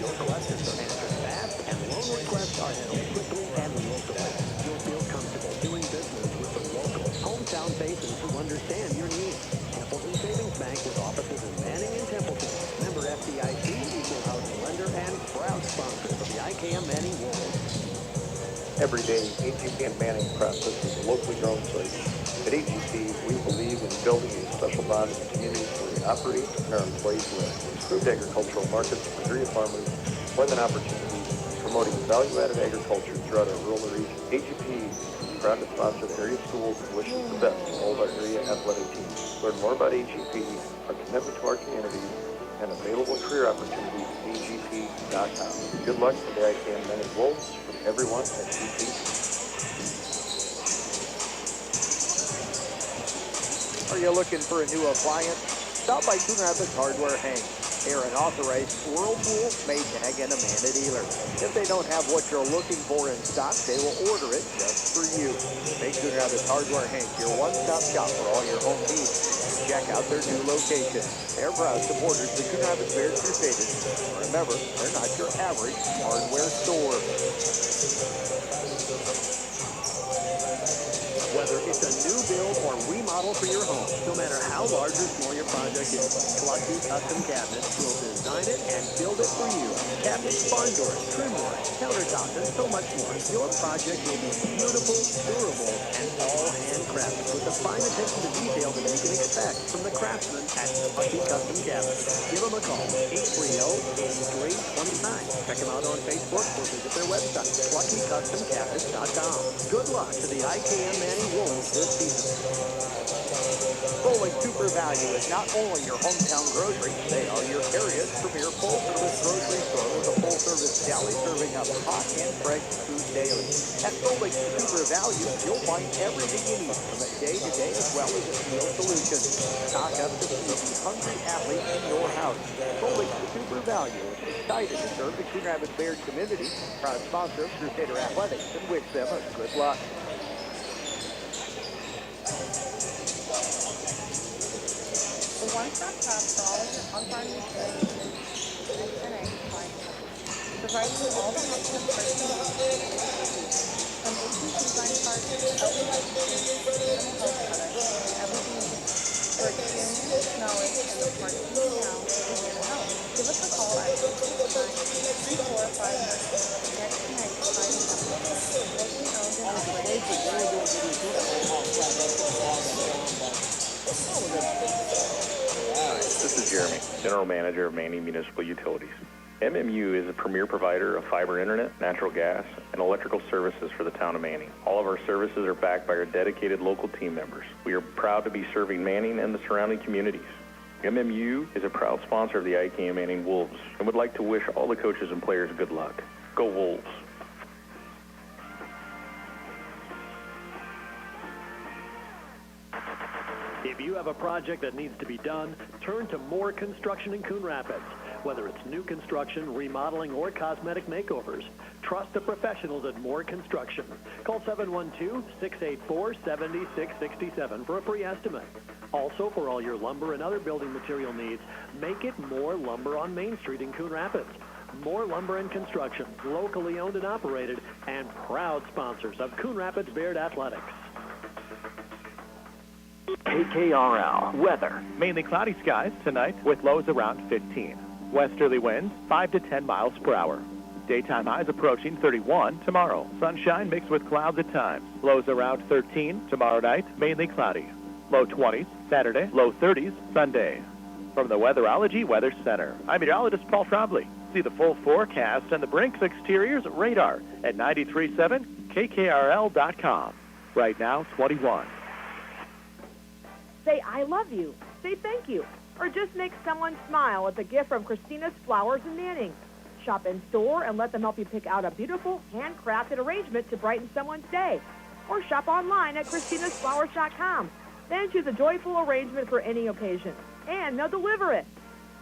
Your questions are answered fast, and loan requests are handled quickly and locally. You'll feel comfortable doing business with the local, hometown bases who understand your needs. Templeton Savings Bank with offices in Manning and Templeton. Member FDIC, equal housing lender, and proud sponsor of the IKM-Manning Wolves. Every day, IKM-Manning processes locally grown soybeans. At AGP, we believe in building a special bond in the communities where we operate and our employees live. Improved agricultural markets for area farmers, employment opportunities, promoting value-added agriculture throughout our rural region. AGP is proud to sponsor the area schools and wishes the best to all of our area athletic teams. Learn more about AGP, our commitment to our community, and available career opportunities at agp.com. Good luck to the IKM-Manning Wolves from everyone at GP. Are you looking for a new appliance? Stop by Coon Rapids Hardware Hank. They're an authorized Whirlpool, Maytag, and Amanda dealer. If they don't have what you're looking for in stock, they will order it just for you. Make Coon Rapids Hardware Hank your one-stop shop for all your home needs. Check out their new location. They're proud supporters of the Coon Rapids Bayard Crusaders. Remember, they're not your average hardware store. Whether it's a new build or remodel for your home, no matter how large or small your project is, Lucky Custom Cabinets will design it and build it for you. Cabinets, barn doors, trim doors, countertops, and so much more. Your project will be beautiful, durable, and all handcrafted with the fine attention to detail that you can expect from the craftsmen at Lucky Custom Cabinets. Give them a call, 830-8325. Check them out on Facebook or visit their website, luckycustomcabinets.com. Good luck to the IKM-Manning Wolves this season. Bowling Super Value is not only your hometown grocery, they are your area's premier full-service grocery store with a full-service deli serving up hot and fresh food daily. At Bowling Super Value, you'll find everything you need from a day-to-day as well as a meal solution. Stock up to feed the hungry athlete in your house. Bowling Super Value is excited to serve the Coon Rapids Bayard community, proud sponsor of Crusader Athletics, and wish them a good luck. The one-stop shop for all of your on-farm nutrition and egg supplies, providing you all the help and personal from ATC line parts, healthy licenses, animal health products, and everything you need. For experience, knowledge, and the parts you need now, we're here to help. Give us a call at 669-3459. Next tonight, providing locally owned and This is Jeremy, General Manager of Manning Municipal Utilities. MMU is a premier provider of fiber internet, natural gas, and electrical services for the town of Manning. All of our services are backed by our dedicated local team members. We are proud to be serving Manning and the surrounding communities. MMU is a proud sponsor of the IKM-Manning Wolves and would like to wish all the coaches and players good luck. Go Wolves! If you have a project that needs to be done, turn to Moore Construction in Coon Rapids. Whether it's new construction, remodeling, or cosmetic makeovers, trust the professionals at Moore Construction. Call 712-684-7667 for a free estimate. Also, for all your lumber and other building material needs, make it Moore Lumber on Main Street in Coon Rapids. Moore Lumber and Construction, locally owned and operated, and proud sponsors of Coon Rapids Bayard Athletics. KKRL weather. Mainly cloudy skies tonight with lows around 15. Westerly winds 5 to 10 miles per hour. Daytime highs approaching 31 tomorrow. Sunshine mixed with clouds at times. Lows around 13 tomorrow night, mainly cloudy. Low 20s Saturday, low 30s Sunday. From the Weatherology Weather Center, I'm meteorologist Paul Trombley. See the full forecast and the Brinks Exteriors radar at 93.7 KKRL.com. Right now, 21. Say I love you, say thank you, or just make someone smile with a gift from Christina's Flowers in Manning. Shop in store and let them help you pick out a beautiful, handcrafted arrangement to brighten someone's day. Or shop online at christinasflowers.com. Then choose a joyful arrangement for any occasion. And they'll deliver it.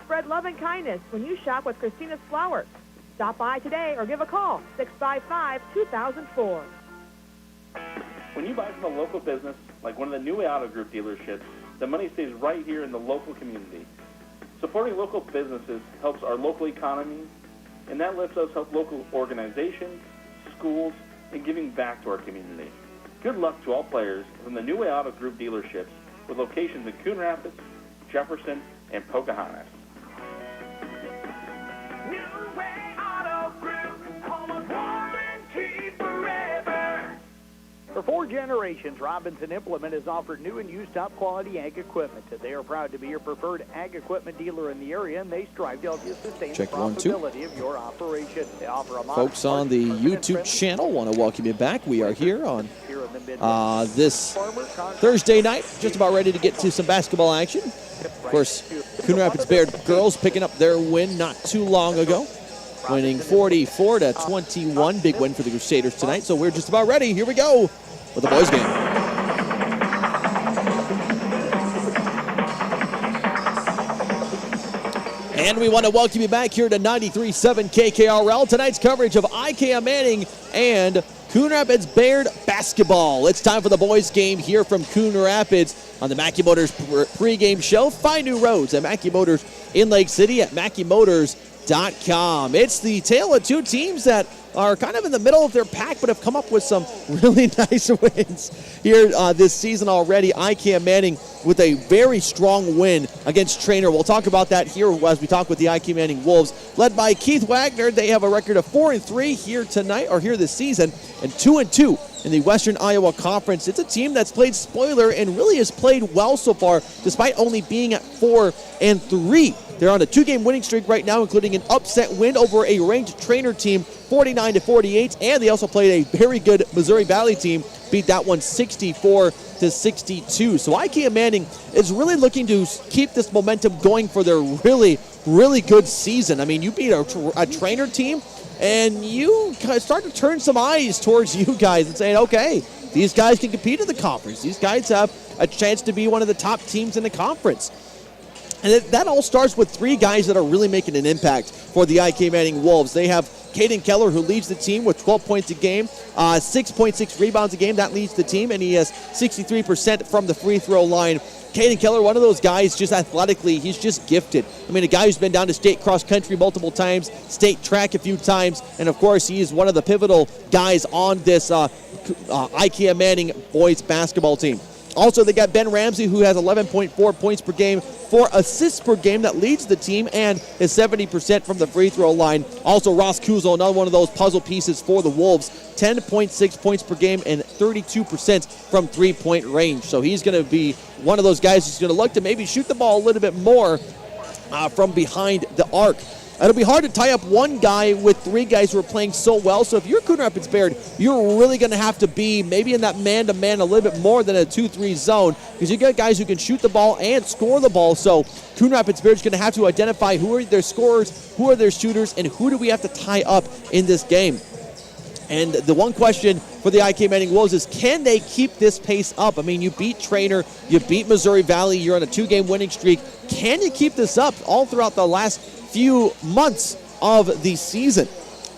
Spread love and kindness when you shop with Christina's Flowers. Stop by today or give a call, 655-2004. When you buy from a local business, like one of the new Auto Group dealerships, the money stays right here in the local community. Supporting local businesses helps our local economy, and that lets us help local organizations, schools, and giving back to our community. Good luck to all players from the New Way Auto Group dealerships with locations in Coon Rapids, Jefferson, and Pocahontas. New Way Auto Group, home of warranty forever. For 4 generations, Robinson Implement has offered new and used top-quality ag equipment. They are proud to be your preferred ag equipment dealer in the area, and they strive to help you sustain the profitability of your operation. They offer a Folks on the YouTube channel, want to welcome you back. We are here on this Thursday night, just about ready to get to some basketball action. Of course, Coon Rapids Bayard girls picking up their win not too long ago, winning 44-21. Big win for the Crusaders tonight. So we're just about ready. Here we go with the boys game. And we want to welcome you back here to 93.7 KKRL. Tonight's coverage of IKM-Manning and Coon Rapids Bayard basketball. It's time for the boys game here from Coon Rapids on the Mackey Motors pregame show. Find new roads at Mackey Motors in Lake City at MackeyMotors.com. It's the tale of two teams that are kind of in the middle of their pack but have come up with some really nice wins here this season already. IKM-Manning with a very strong win against Trainer. We'll talk about that here as we talk with the IKM-Manning Wolves, led by Keith Wagner. They have a record of 4-3 here tonight, or here this season, and 2-2 in the Western Iowa Conference. It's a team that's played spoiler and really has played well so far, despite only being at 4-3. They're on a 2-game winning streak right now, including an upset win over a ranked Trainer team, 49-48, and they also played a very good Missouri Valley team, beat that one 64-62. So IKM-Manning is really looking to keep this momentum going for their really, really good season. I mean, you beat a Trainer team, and you start to turn some eyes towards you guys and saying, okay, these guys can compete in the conference. These guys have a chance to be one of the top teams in the conference. And that all starts with 3 guys that are really making an impact for the IKM-Manning Wolves. They have Caden Keller, who leads the team with 12 points a game, 6.6 rebounds a game. That leads the team, and he has 63% from the free throw line. Caden Keller, one of those guys, just athletically, he's just gifted. I mean, a guy who's been down to state cross country multiple times, state track a few times, and of course, he is one of the pivotal guys on this IKM-Manning boys basketball team. Also, they got Ben Ramsey, who has 11.4 points per game, 4 assists per game, that leads the team, and is 70% from the free throw line. Also, Ross Kuzel, another one of those puzzle pieces for the Wolves, 10.6 points per game and 32% from three-point range. So he's going to be one of those guys who's going to look to maybe shoot the ball a little bit more from behind the arc. It'll be hard to tie up one guy with 3 guys who are playing so well. So if you're Coon Rapids Bayard, you're really going to have to be maybe in that man-to-man a little bit more than a 2-3 zone, because you got guys who can shoot the ball and score the ball. So Coon Rapids Bayard is going to have to identify who are their scorers, who are their shooters, and who do we have to tie up in this game. And the one question for the IKM-Manning Wolves is, can they keep this pace up? I mean, you beat Trainer, you beat Missouri Valley, you're on a 2-game winning streak. Can you keep this up all throughout the last few months of the season?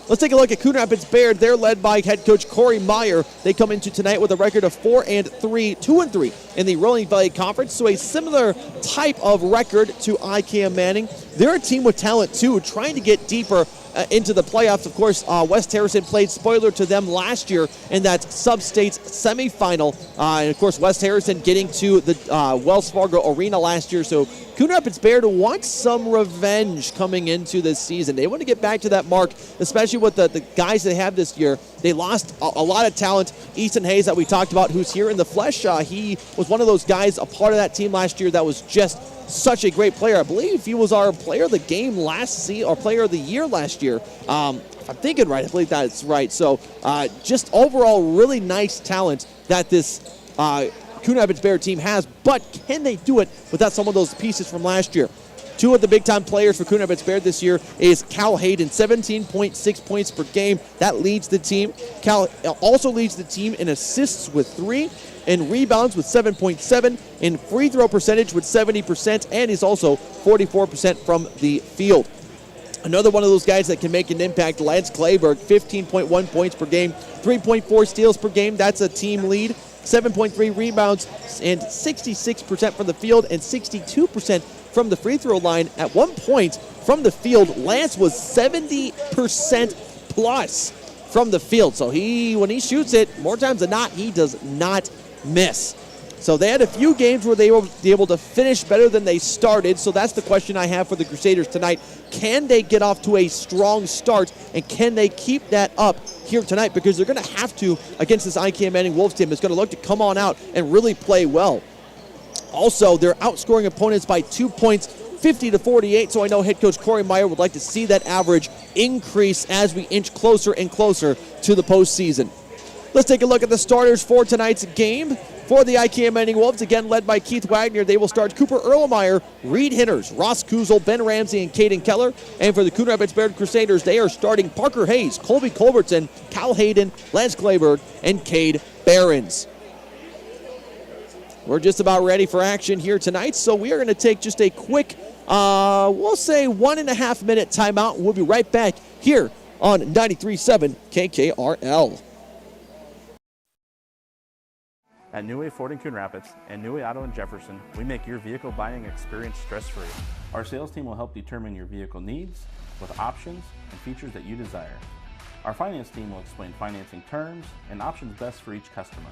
Let's take a look at Coon Rapids Bayard. They're led by head coach Corey Meyer. They come into tonight with a record of 4-3, 2-3 in the Rolling Valley Conference, so a similar type of record to IKM-Manning. They're a team with talent too, trying to get deeper into the playoffs. Of course, West Harrison played spoiler to them last year in that sub-states semifinal. And of course, West Harrison getting to the Wells Fargo Arena last year. So Coon Rapids Bayard wants some revenge coming into this season. They want to get back to that mark, especially with the guys they have this year. They lost a lot of talent. Easton Hayes, that we talked about, who's here in the flesh, he was one of those guys, a part of that team last year that was just such a great player. I believe he was our player of the game last season, or player of the year last year. If I'm thinking right, I believe that's right. So just overall really nice talent that this Coon Rapids Bayard team has, but can they do it without some of those pieces from last year? 2 of the big-time players for Coon Rapids Bayard this year is Cal Hayden, 17.6 points per game. That leads the team. Cal also leads the team in assists with 3, in rebounds with 7.7, in free throw percentage with 70%, and he's also 44% from the field. Another one of those guys that can make an impact, Lance Clayberg, 15.1 points per game, 3.4 steals per game. That's a team lead. 7.3 rebounds and 66% from the field and 62% from the free throw line. At one point from the field, Lance was 70% plus from the field. So when he shoots it, more times than not, he does not miss. So they had a few games where they were able to finish better than they started. So that's the question I have for the Crusaders tonight. Can they get off to a strong start, and can they keep that up here tonight? Because they're going to have to against this IKM-Manning Wolves team. It's going to look to come on out and really play well. Also, they're outscoring opponents by 2 points, 50-48. So I know head coach Corey Meyer would like to see that average increase as we inch closer and closer to the postseason. Let's take a look at the starters for tonight's game. For the IKM-Manning Wolves, again led by Keith Wagner, they will start Cooper Erlenmeyer, Reed Hinters, Ross Kuzel, Ben Ramsey, and Caden Keller. And for the Coon Rapids Bayard Crusaders, they are starting Parker Hayes, Colby Culbertson, Cal Hayden, Lance Clayberg, and Cade Behrens. We're just about ready for action here tonight, so we are going to take just a quick, we'll say 1.5 minute timeout. We'll be right back here on 93.7 KKRL. At New Way Ford in Coon Rapids and New Way Auto in Jefferson, we make your vehicle buying experience stress-free. Our sales team will help determine your vehicle needs with options and features that you desire. Our finance team will explain financing terms and options best for each customer.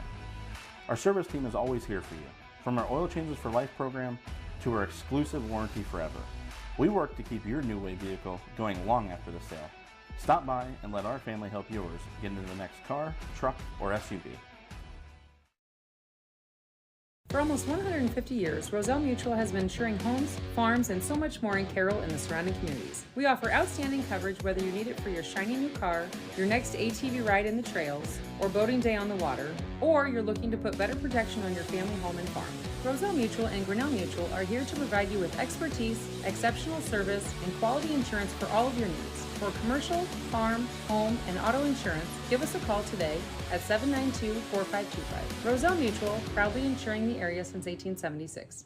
Our service team is always here for you, from our Oil Changes for Life program to our exclusive warranty forever. We work to keep your New Way vehicle going long after the sale. Stop by and let our family help yours get into the next car, truck, or SUV. For almost 150 years, Roselle Mutual has been insuring homes, farms, and so much more in Carroll and the surrounding communities. We offer outstanding coverage whether you need it for your shiny new car, your next ATV ride in the trails, or boating day on the water, or you're looking to put better protection on your family home and farm. Roselle Mutual and Grinnell Mutual are here to provide you with expertise, exceptional service, and quality insurance for all of your needs. For commercial, farm, home, and auto insurance, give us a call today at 792-4525. Roselle Mutual, proudly insuring the area since 1876.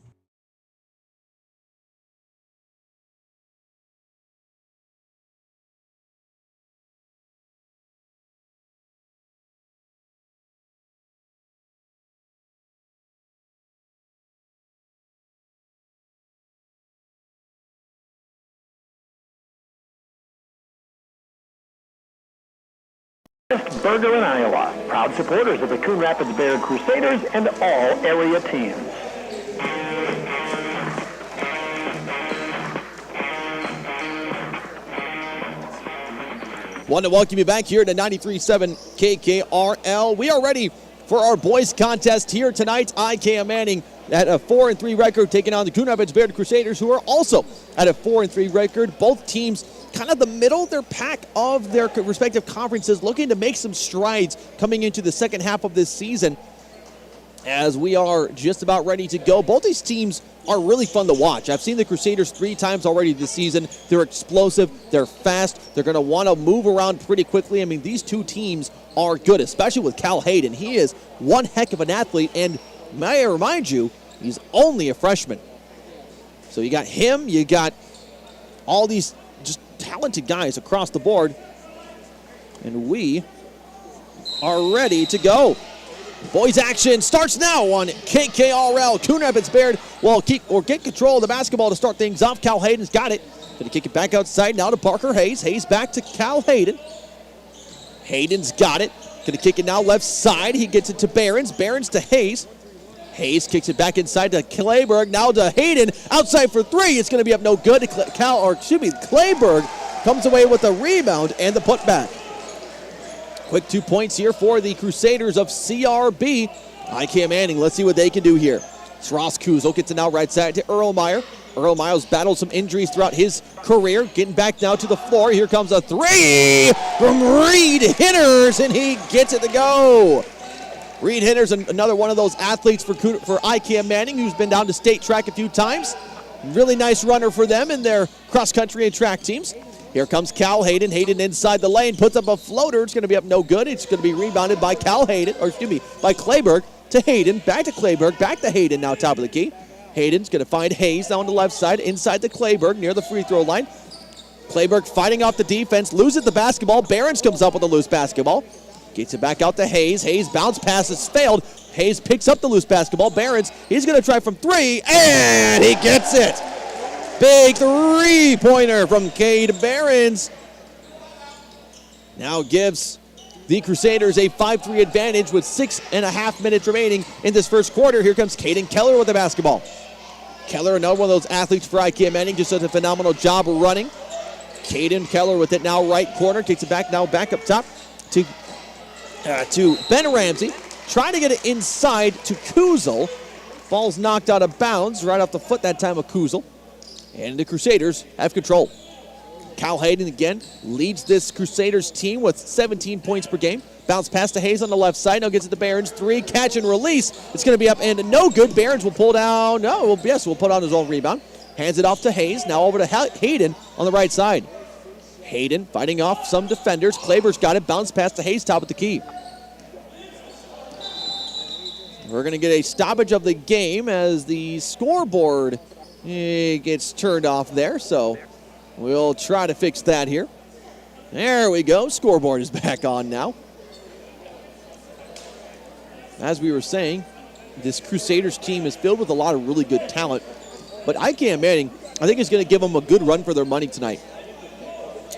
Burger in Iowa, proud supporters of the Coon Rapids Bayard Crusaders and all area teams. Want to welcome you back here to 93.7 KKRL. We are ready for our boys contest here tonight. IKM-Manning at a 4-3 record, taking on the Coon Rapids Bayard Crusaders, who are also at a 4-3 record. Both teams kind of the middle of their pack of their respective conferences, looking to make some strides coming into the second half of this season. As we are just about ready to go, both these teams are really fun to watch. I've seen the Crusaders 3 times already this season. They're explosive, they're fast, they're going to want to move around pretty quickly. I mean, these two teams are good, especially with Cal Hayden. He is one heck of an athlete, and may I remind you, he's only a freshman. So you got him, you got all these just talented guys across the board, and we are ready to go. Boys action starts now on KKRL. Coon Rapids Bayard will get control of the basketball to start things off. Cal Hayden's got it. Going to kick it back outside now to Parker Hayes. Hayes back to Cal Hayden. Hayden's got it. Going to kick it now left side. He gets it to Behrens. Behrens to Hayes. Hayes kicks it back inside to Clayberg. Now to Hayden. Outside for 3. It's going to be up no good. Clayberg comes away with a rebound and the putback. Quick 2 points here for the Crusaders of CRB. IKM-Manning, let's see what they can do here. It's Ross Kuzel, gets it now right side to Erlenmeyer. Erlenmeyer's battled some injuries throughout his career. Getting back now to the floor. Here comes a 3 from Reed Hinters, and he gets it to go. Reed Hinters, another one of those athletes for IKM-Manning, who's been down to state track a few times. Really nice runner for them in their cross-country and track teams. Here comes Cal Hayden. Hayden inside the lane, puts up a floater. It's going to be up no good. It's going to be rebounded by by Clayberg to Hayden. Back to Clayberg, back to Hayden now top of the key. Hayden's going to find Hayes now on the left side, inside the Clayberg, near the free throw line. Clayberg fighting off the defense, loses the basketball. Behrens comes up with a loose basketball. Gets it back out to Hayes. Hayes bounce pass is failed. Hayes picks up the loose basketball. Behrens, he's going to try from 3, and he gets it. Big three-pointer from Cade Behrens. Now gives the Crusaders a 5-3 advantage with 6.5 minutes remaining in this first quarter. Here comes Caden Keller with the basketball. Keller, another one of those athletes for IKM-Manning, just does a phenomenal job running. Caden Keller with it now right corner, kicks it back, now back up top to Ben Ramsey. Trying to get it inside to Kuzel. Ball's knocked out of bounds right off the foot that time of Kuzel. And the Crusaders have control. Cal Hayden again leads this Crusaders team with 17 points per game. Bounce pass to Hayes on the left side. Now gets it to Behrens. 3, catch and release. It's going to be up and no good. Behrens will pull down. No, well, yes, will put on his own rebound. Hands it off to Hayes. Now over to Hayden on the right side. Hayden fighting off some defenders. Kleber's got it. Bounce pass to Hayes, top of the key. We're going to get a stoppage of the game as the scoreboard gets turned off there. So we'll try to fix that here. There we go. Scoreboard is back on now. As we were saying, this Crusaders team is filled with a lot of really good talent. But IKM-Manning, I think, is going to give them a good run for their money tonight.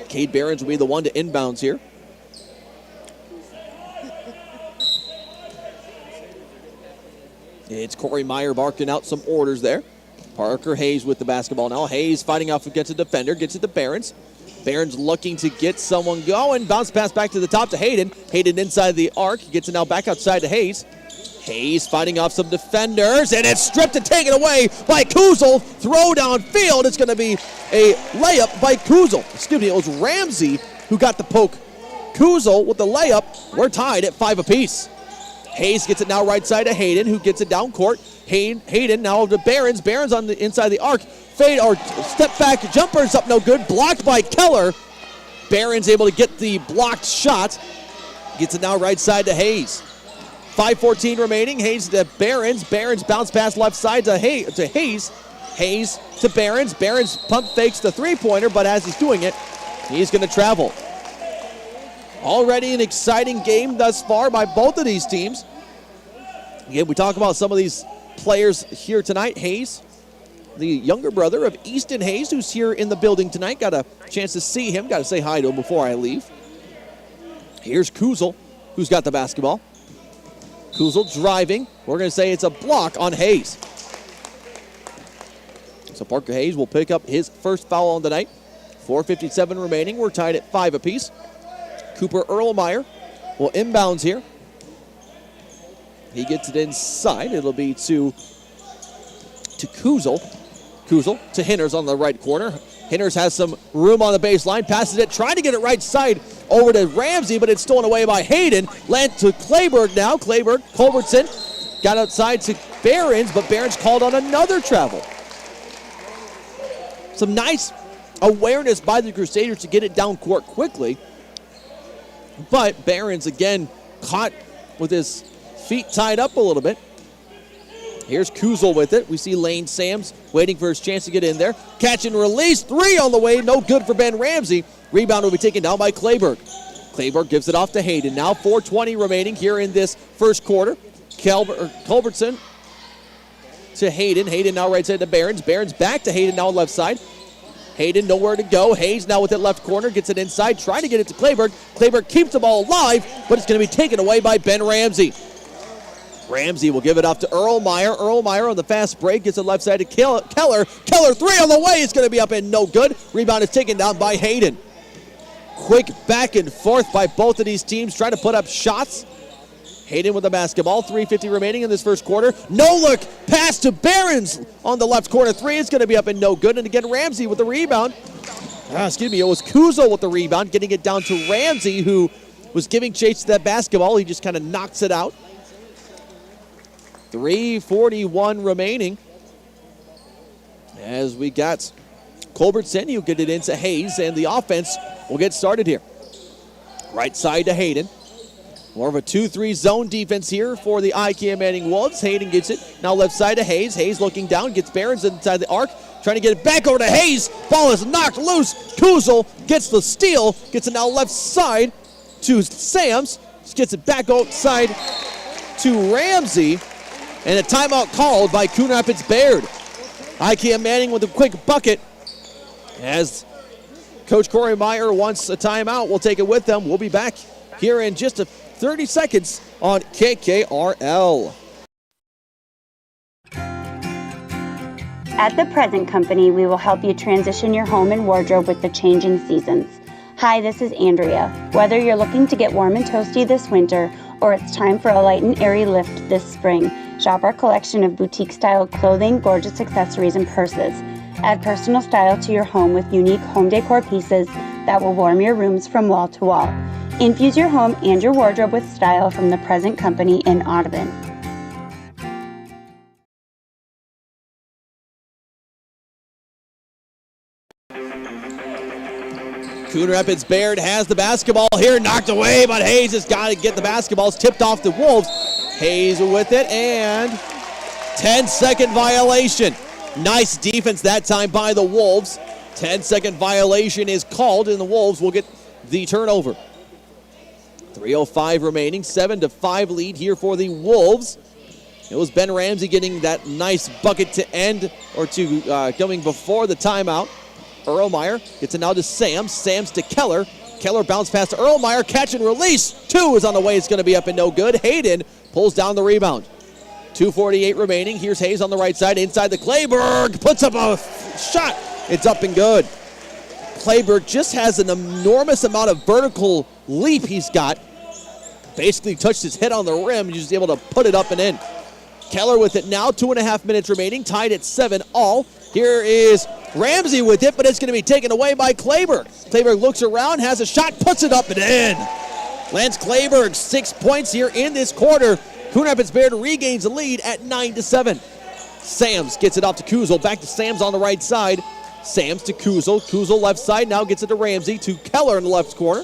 Cade Behrens will be the one to inbounds here. It's Corey Meyer barking out some orders there. Parker Hayes with the basketball now. Hayes fighting off against a defender. Gets it to Behrens. Behrens looking to get someone going. Bounce pass back to the top to Hayden. Hayden inside the arc. Gets it now back outside to Hayes. Hayes fighting off some defenders. And it's stripped and taken away by Kuzel. Throw downfield. It's going to be a layup by Kuzel. Excuse me, it was Ramsey who got the poke. Kuzel with the layup. We're tied at 5 apiece. Hayes gets it now right side to Hayden, who gets it down court. Hayden now to Behrens. Behrens on the inside of the arc. Fade or step back jumper's up, no good. Blocked by Keller. Behrens able to get the blocked shot. Gets it now right side to Hayes. 5:14 remaining. Hayes to Behrens. Behrens bounce pass left side to Hayes. Hayes to Behrens. Behrens pump fakes the three-pointer, but as he's doing it, he's going to travel. Already an exciting game thus far by both of these teams. Again, we talk about some of these players here tonight. Hayes, the younger brother of Easton Hayes, who's here in the building tonight. Got a chance to see him. Got to say hi to him before I leave. Here's Kuzel, who's got the basketball. Kuzel driving. We're going to say it's a block on Hayes. So Parker Hayes will pick up his first foul on the night. 4:57 remaining. We're tied at 5 apiece. Cooper Erlmeyer will inbounds here. He gets it inside. It'll be to Kuzel. Kuzel to Hinners on the right corner. Hinners has some room on the baseline. Passes it, trying to get it right side over to Ramsey, but it's stolen away by Hayden. Land to Clayberg now. Clayberg, Culbertson got outside to Behrens, but Behrens called on another travel. Some nice awareness by the Crusaders to get it down court quickly. But Behrens again caught with his feet tied up a little bit. Here's Kuzel with it. We see Lane Sams waiting for his chance to get in there. Catch and release. 3 on the way. No good for Ben Ramsey. Rebound will be taken down by Clayberg. Clayberg gives it off to Hayden. Now 4:20 remaining here in this first quarter. Culbertson to Hayden. Hayden now right side to Behrens. Behrens back to Hayden now on left side. Hayden nowhere to go. Hayes now with it left corner. Gets it inside. Trying to get it to Clayberg. Clayberg keeps the ball alive, but it's going to be taken away by Ben Ramsey. Ramsey will give it off to Erlmeyer. Erlmeyer on the fast break. Gets it left side to Keller. Keller 3 on the way. It's going to be up and no good. Rebound is taken down by Hayden. Quick back and forth by both of these teams trying to put up shots. Hayden with the basketball. 3:50 remaining in this first quarter. No look. Pass to Behrens on the left corner. 3 is going to be up and no good. And again, Ramsey with the rebound. It was Kuzel with the rebound, getting it down to Ramsey, who was giving chase to that basketball. He just kind of knocks it out. 3:41 remaining. As we got Culbertson, he'll get it into Hayes, and the offense will get started here. Right side to Hayden. More of a 2-3 zone defense here for the IKM-Manning Wolves. Hayden gets it. Now left side to Hayes. Hayes looking down, gets Behrens inside the arc. Trying to get it back over to Hayes. Ball is knocked loose. Kuzel gets the steal. Gets it now left side to Sams. Gets it back outside to Ramsey. And a timeout called by Coon Rapids Bayard. IKM-Manning with a quick bucket As Coach Corey Meyer wants a timeout, we'll take it with them. We'll be back here in just 30 seconds on KKRL. At The Present Company, we will help you transition your home and wardrobe with the changing seasons. Hi, this is Andrea. Whether you're looking to get warm and toasty this winter or it's time for a light and airy lift this spring, shop our collection of boutique-style clothing, gorgeous accessories, and purses. Add personal style to your home with unique home decor pieces that will warm your rooms from wall to wall. Infuse your home and your wardrobe with style from The Present Company in Audubon. Coon Rapids Bayard has the basketball here, knocked away, but Hayes has got to get the basketball. It's tipped off the Wolves. Hayes with it, and 10-second violation. Nice defense that time by the Wolves. 10-second violation is called, and the Wolves will get the turnover. 3:05 remaining, 7-5 lead here for the Wolves. It was Ben Ramsey getting that nice bucket to end, or to coming before the timeout. Erlmeyer gets it now to Sams. Sams to Keller. Keller bounce pass to Erlmeyer. Catch and release. 2 is on the way. It's going to be up and no good. Hayden pulls down the rebound. 2:48 remaining. Here's Hayes on the right side. Inside the Clayberg. Puts up a shot. It's up and good. Clayberg just has an enormous amount of vertical leap he's got. Basically touched his head on the rim. He's just able to put it up and in. Keller with it now. 2.5 minutes remaining. Tied at 7 all. Here is Ramsey with it, but it's going to be taken away by Clayberg. Clayberg looks around, has a shot, puts it up and in. Lance Clayberg, 6 points here in this quarter. Coon Rapids Bayard regains the lead at 9-7. Sams gets it off to Kuzel. Back to Sams on the right side. Sams to Kuzel. Kuzel left side, now gets it to Ramsey, to Keller in the left corner.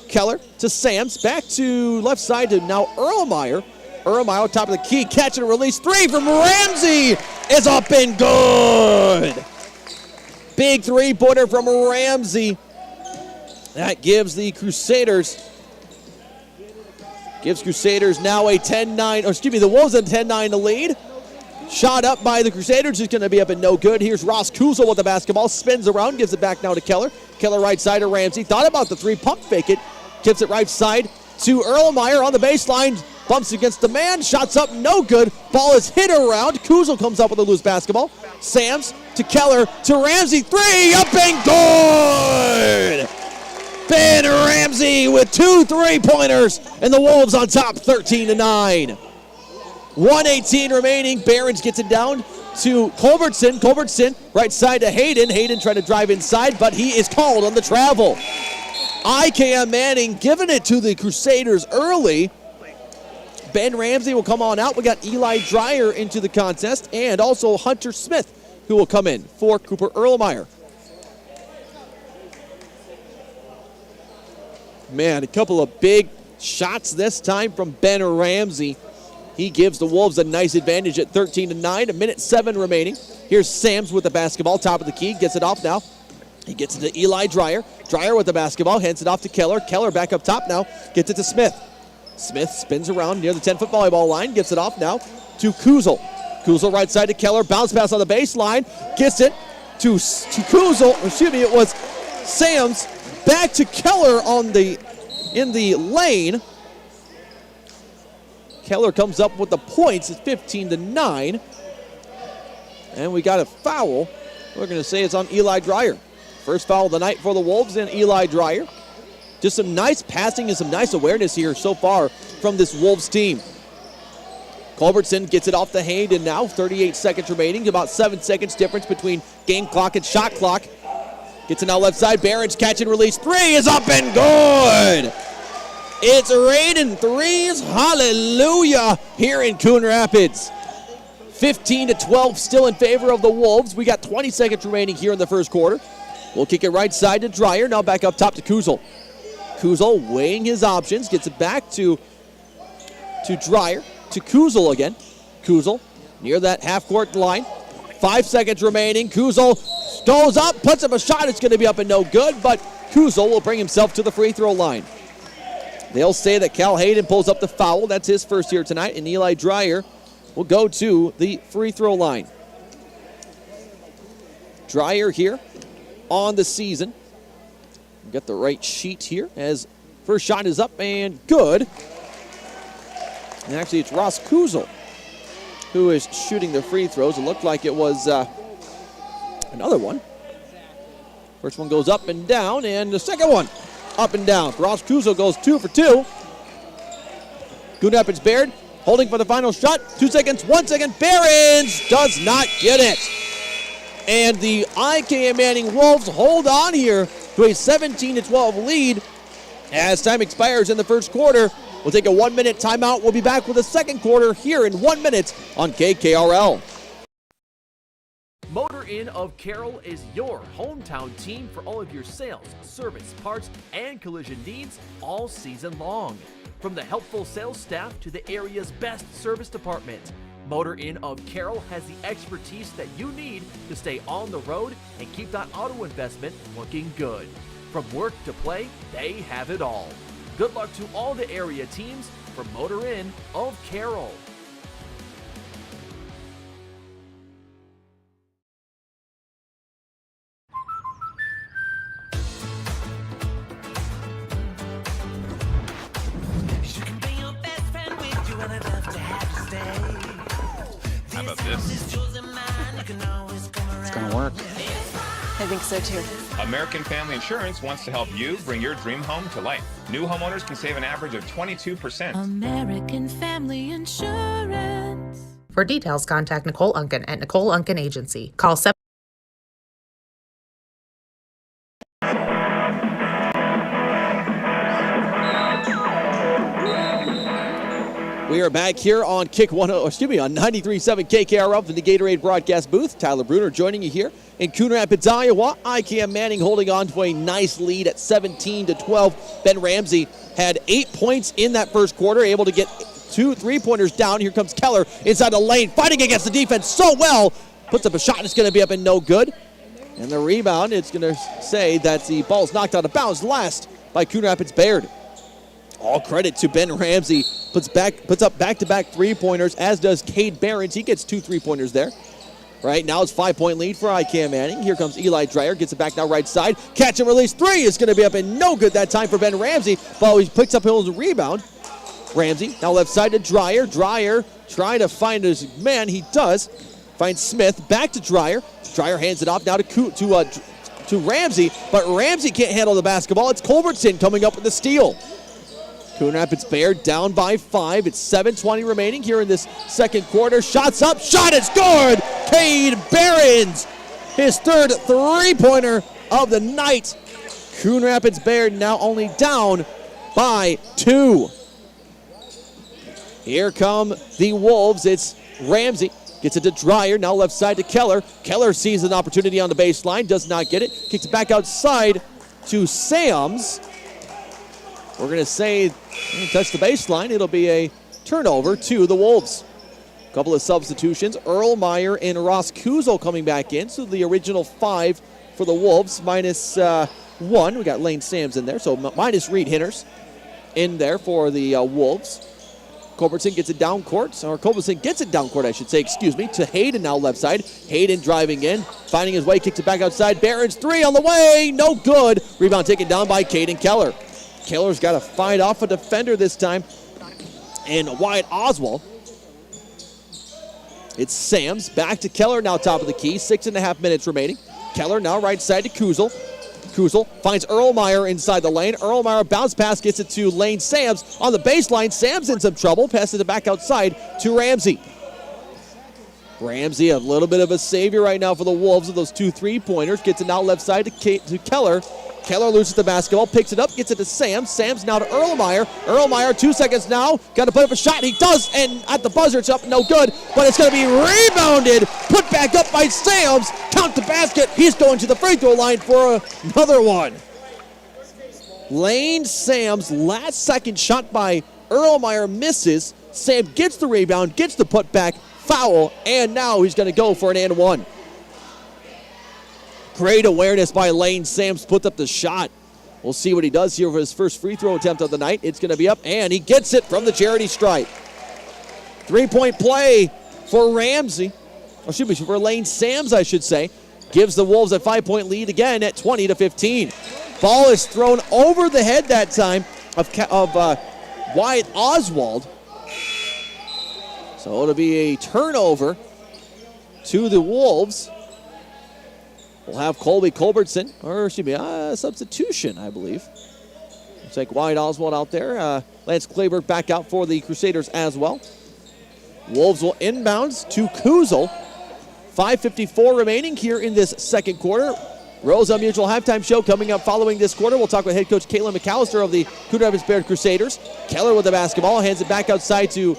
Keller to Sams. Back to left side to now Erlmeyer. Erlmeyer top of the key. Catch and release. 3 from Ramsey is up and good. Big 3-pointer from Ramsey. That gives the Crusaders now a 10-9, or excuse me, the Wolves a 10-9 to lead. Shot up by the Crusaders is going to be up and no good. Here's Ross Kuzel with the basketball. Spins around, gives it back now to Keller. Keller right side to Ramsey. Thought about the 3, pump fake it. Gives it right side to Erlmeyer on the baseline. Bumps against the man. Shots up, no good. Ball is hit around. Kuzel comes up with a loose basketball. Sams to Keller to Ramsey. 3, up and good! Ben Ramsey with 2 3-pointers, and the Wolves on top 13-9. 1:18 remaining. Barons gets it down to Culbertson. Culbertson right side to Hayden. Hayden trying to drive inside, but he is called on the travel. IKM-Manning giving it to the Crusaders early. Ben Ramsey will come on out. We got Eli Dreyer into the contest, and also Hunter Smith, who will come in for Cooper Erlmeyer. Man, a couple of big shots this time from Ben Ramsey. He gives the Wolves a nice advantage at 13-9, 1:07 remaining. Here's Sams with the basketball, top of the key, gets it off now. He gets it to Eli Dreyer. Dreyer with the basketball, hands it off to Keller. Keller back up top now, gets it to Smith. Smith spins around near the 10-foot volleyball line, gets it off now to Kuzel. Kuzel right side to Keller, bounce pass on the baseline, gets it to Kuzel, excuse me, it was Sams, back to Keller in the lane. Keller comes up with the points. It's 15-9. And we got a foul. We're going to say it's on Eli Dreyer. First foul of the night for the Wolves and Eli Dreyer. Just some nice passing and some nice awareness here so far from this Wolves team. Culbertson gets it off the Hayden now. 38 seconds remaining. About 7 seconds difference between game clock and shot clock. Gets it now left side. Barons catch and release. 3 is up and good. It's raining threes. Hallelujah here in Coon Rapids. 15-12 still in favor of the Wolves. We got 20 seconds remaining here in the first quarter. We'll kick it right side to Dreyer. Now back up top to Kuzel. Kuzel weighing his options. Gets it back to Dreyer. To Kuzel again. Kuzel near that half-court line. 5 seconds remaining. Kuzel goes up, puts up a shot. It's going to be up and no good, but Kuzel will bring himself to the free throw line. They'll say that Cal Hayden pulls up the foul. That's his first here tonight, and Eli Dreyer will go to the free throw line. Dreyer here on the season. Get the right sheet here as first shot is up and good. And actually, it's Ross Kuzel who is shooting the free throws. It looked like it was another one. First one goes up and down, and the second one up and down. Ross Kuzel goes 2 for 2. Coon Rapids Bayard holding for the final shot. 2 seconds, 1 second. Behrens does not get it. And the IKM-Manning Wolves hold on here to a 17-12 lead as time expires in the first quarter. We'll take a 1-minute timeout. We'll be back with the second quarter here in 1 minute on KKRL. Motor Inn of Carroll is your hometown team for all of your sales, service, parts, and collision needs all season long. From the helpful sales staff to the area's best service department, Motor Inn of Carroll has the expertise that you need to stay on the road and keep that auto investment looking good. From work to play, they have it all. Good luck to all the area teams from Motor Inn of Carroll. How about this? It's gonna work. I think so too. American Family Insurance wants to help you bring your dream home to life. New homeowners can save an average of 22%. American Family Insurance. For details, contact Nicole Unken at Nicole Unken Agency. Call 7. We are back here on on 93.7 KKRL from the Gatorade broadcast booth. Tyler Bruner joining you here in Coon Rapids, Iowa. IKM-Manning holding on to a nice lead at 17-12. Ben Ramsey had 8 points in that first quarter, able to get 2 3-pointers down. Here comes Keller inside the lane, fighting against the defense so well. Puts up a shot, it's going to be up and no good. And the rebound, it's going to say that the ball is knocked out of bounds last by Coon Rapids Bayard. All credit to Ben Ramsey. Puts up back-to-back 3-pointers, as does Cade Behrens. He gets 2 3-pointers there. Right now it's 5-point lead for IKM-Manning. Here comes Eli Dreyer, gets it back now right side. Catch and release 3 is going to be up and no good that time for Ben Ramsey. But he picks up his rebound. Ramsey now left side to Dreyer. Dreyer trying to find his man. He does. Finds Smith. Back to Dreyer. Dreyer hands it off now to Ramsey. But Ramsey can't handle the basketball. It's Culbertson coming up with the steal. Coon Rapids Bayard down by 5. It's 7:20 remaining here in this second quarter. Shots up. Shot is good. Cade Behrens, his third 3-pointer of the night. Coon Rapids Bayard now only down by 2. Here come the Wolves. It's Ramsey. Gets it to Dreyer. Now left side to Keller. Keller sees an opportunity on the baseline. Does not get it. Kicks it back outside to Sams. We're going to say, touch the baseline. It'll be a turnover to the Wolves. A couple of substitutions. Earl Meyer and Ross Kuzel coming back in. So the original 5 for the Wolves, minus 1. We got Lane Sams in there. So minus Reed Hinners in there for the Wolves. Culbertson gets it down court, or Culbertson gets it down court, I should say, to Hayden now left side. Hayden driving in, finding his way, kicks it back outside. Behrens 3 on the way, no good. Rebound taken down by Caden Keller. Keller's got to fight off a defender this time, and Wyatt Oswald. It's Sams, back to Keller now top of the key, 6.5 minutes remaining. Keller now right side to Kuzel. Kuzel finds Earlmeyer inside the lane. Earlmeyer bounce pass, gets it to Lane Sams on the baseline. Sams in some trouble, passes it back outside to Ramsey. Ramsey, a little bit of a savior right now for the Wolves with those 2 3-pointers. Gets it now left side to Keller. Keller loses the basketball, picks it up, gets it to Sams. Sams now to Earlmeyer. Earlmeyer, 2 seconds now. Got to put up a shot. He does, and at the buzzer, it's up, no good. But it's going to be rebounded, put back up by Sams. Count the basket. He's going to the free throw line for another one. Lane Sams, last second shot by Earlmeyer misses. Sam gets the rebound, gets the putback, foul, and now he's going to go for an and one. Great awareness by Lane Sams, puts up the shot. We'll see what he does here for his first free throw attempt of the night. It's going to be up, and he gets it from the charity stripe. 3-point play for Ramsey. Or excuse me, for Lane Sams, I should say. gives the Wolves a 5-point lead again at 20-15. Ball is thrown over the head that time of Wyatt Oswald. So it'll be a turnover to the Wolves. We'll have Colby Culbertson, or excuse me, substitution, I believe. Looks like Wyatt Oswald out there. Lance Clayburgh back out for the Crusaders as well. Wolves will inbounds to Kuzel. 5:54 remaining here in this second quarter. Roselle Mutual halftime show coming up following this quarter. We'll talk with head coach Caitlin McAllister of the Coon Rapids Bayard Crusaders. Keller with the basketball, hands it back outside to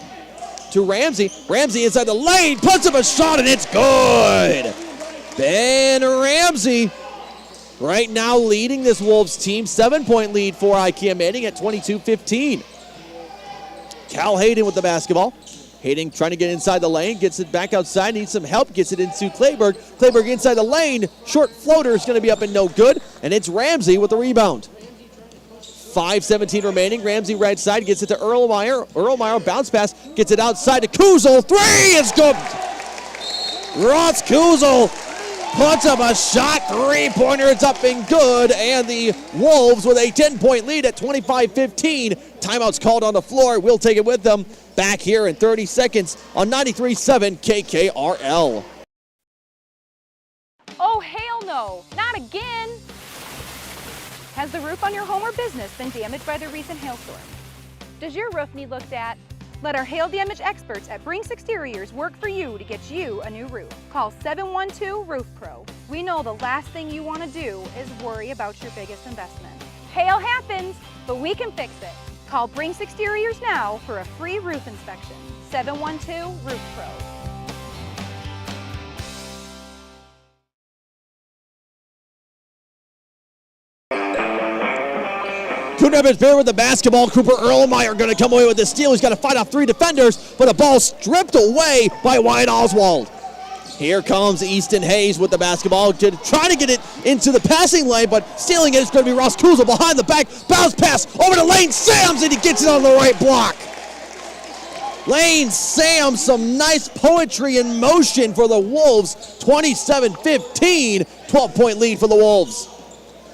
Ramsey. Ramsey inside the lane, puts up a shot, and it's good. Ben Ramsey right now leading this Wolves team. 7-point lead for IKM-Manning at 22-15. Cal Hayden with the basketball. Hayden trying to get inside the lane, gets it back outside, needs some help, gets it into Clayburgh. Clayburgh inside the lane, short floater is going to be up and no good, and it's Ramsey with the rebound. 5:17 remaining, Ramsey right side, gets it to Erlmeyer. Erlmeyer bounce pass, gets it outside to Kuzel. 3 is good! Ross Kuzel puts up a shot, 3-pointer, it's up and good, and the Wolves with a 10-point lead at 25-15. Timeout's called on the floor, we'll take it with them. Back here in 30 seconds on 93.7 KKRL. Oh, hell no, not again. Has the roof on your home or business been damaged by the recent hailstorm? Does your roof need looked at? Let our hail damage experts at Brinks Exteriors work for you to get you a new roof. Call 712 Roof Pro. We know the last thing you want to do is worry about your biggest investment. Hail happens, but we can fix it. Call Brinks Exteriors now for a free roof inspection. 712 Roof Pro. Coon Rapids Bayard with the basketball. Cooper Erlmeyer going to come away with the steal. He's got to fight off 3 defenders, but a ball stripped away by Wyatt Oswald. Here comes Easton Hayes with the basketball, trying to get it into the passing lane, but stealing it is going to be Ross Kuzel behind the back. Bounce pass over to Lane Sams, and he gets it on the right block. Lane Sams, some nice poetry in motion for the Wolves. 27-15, 12-point lead for the Wolves.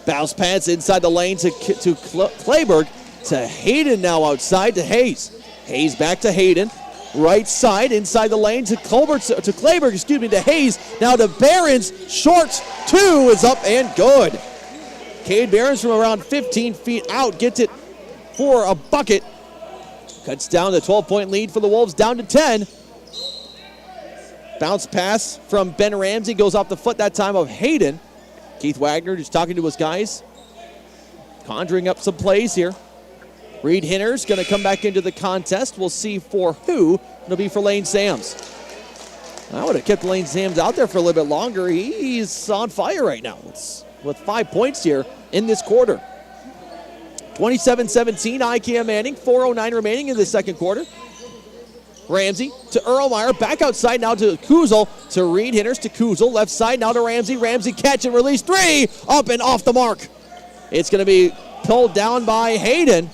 Bounce pass inside the lane to Clayburgh, to Hayden now outside to Hayes. Hayes back to Hayden. Right side, inside the lane to Clayburgh, to Hayes. Now to Behrens, short 2 is up and good. Cade Behrens from around 15 feet out gets it for a bucket. Cuts down the 12-point lead for the Wolves, down to 10. Bounce pass from Ben Ramsey goes off the foot that time of Hayden. Keith Wagner just talking to his guys, conjuring up some plays here. Reed Hinner's going to come back into the contest. We'll see for who. It'll be for Lane Sams. I would have kept Lane Sams out there for a little bit longer. He's on fire right now with 5 points here in this quarter. 27-17, IKM-Manning. 4:09 remaining in the second quarter. Ramsey to Erlmeyer, back outside now to Kuzel, to Reed Hinners, to Kuzel, left side now to Ramsey. Ramsey catch and release 3, up and off the mark. It's going to be pulled down by Hayden.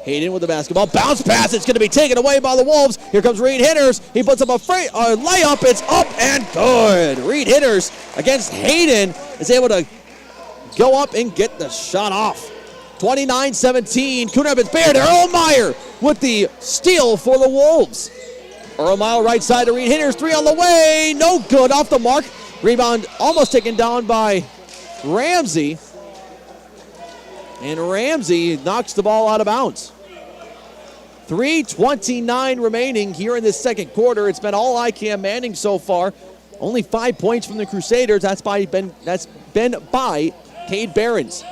Hayden with the basketball. Bounce pass. It's going to be taken away by the Wolves. Here comes Reed Hinners. He puts up a layup. It's up and good. Reed Hinners against Hayden is able to go up and get the shot off. 29-17. Coon Rapids Bayard. Erlmeyer with the steal for the Wolves. Erlmeyer right side to Reed Hinners. 3 on the way. No good. Off the mark. Rebound almost taken down by Ramsey. And Ramsey knocks the ball out of bounds. 3:29 remaining here in this second quarter. It's been all IKM-Manning so far. Only 5 points from the Crusaders. That's been by Cade Behrens.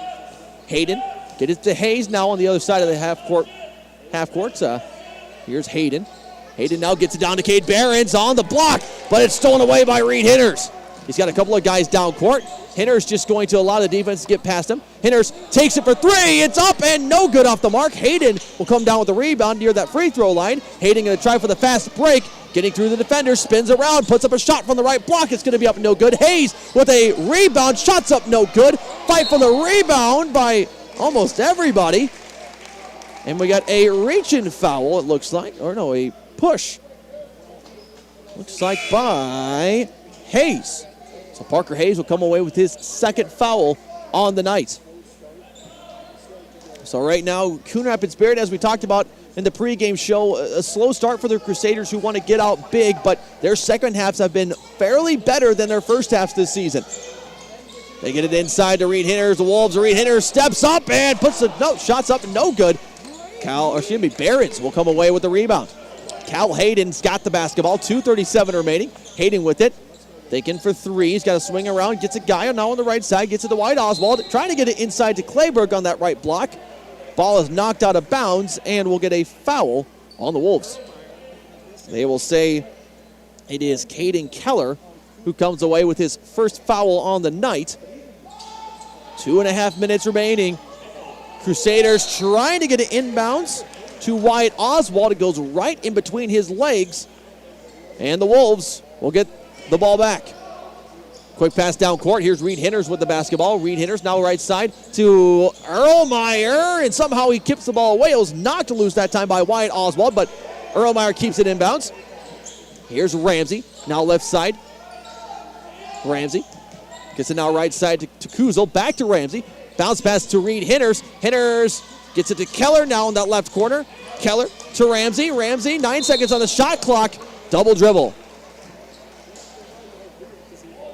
Hayden, get it to Hayes now on the other side of the half court. Here's Hayden. Hayden now gets it down to Cade Behrens on the block, but it's stolen away by Reed Hinners. He's got a couple of guys down court. Hinners just going to allow the defense to get past him. Hinners takes it for 3. It's up and no good off the mark. Hayden will come down with the rebound near that free throw line. Hayden going to try for the fast break. Getting through the defender, spins around, puts up a shot from the right block. It's going to be up no good. Hayes with a rebound. Shots up no good. Fight for the rebound by almost everybody. And we got a reach-in foul, it looks like. Or no, a push. Looks like by Hayes. So Parker Hayes will come away with his second foul on the night. So right now, Coon Rapids Bayard, as we talked about in the pregame show, a slow start for the Crusaders who want to get out big, but their second halves have been fairly better than their first halves this season. They get it inside to Reed Hinters. The Wolves, Reed Hinters steps up and puts the shots up, no good. Behrens will come away with the rebound. Cal Hayden's got the basketball, 2:37 remaining. Hayden with it, thinking for three. He's got to swing around, gets a guy now on the right side, gets it to White Oswald, trying to get it inside to Clayburg on that right block. Ball is knocked out of bounds and will get a foul on the Wolves. They will say it is Caden Keller who comes away with his first foul on the night. 2.5 minutes remaining. Crusaders trying to get it inbounds to Wyatt Oswald. It goes right in between his legs. And the Wolves will get the ball back. Quick pass down court. Here's Reed Hinters with the basketball. Reed Hinters now right side to Erlmeyer. And somehow he keeps the ball away. It was knocked loose that time by Wyatt Oswald, but Erlmeyer keeps it inbounds. Here's Ramsey. Now left side. Ramsey gets it now right side to Kuzel. Back to Ramsey. Bounce pass to Reed Hinters. Hinters gets it to Keller now in that left corner. Keller to Ramsey. Ramsey, 9 seconds on the shot clock. Double dribble.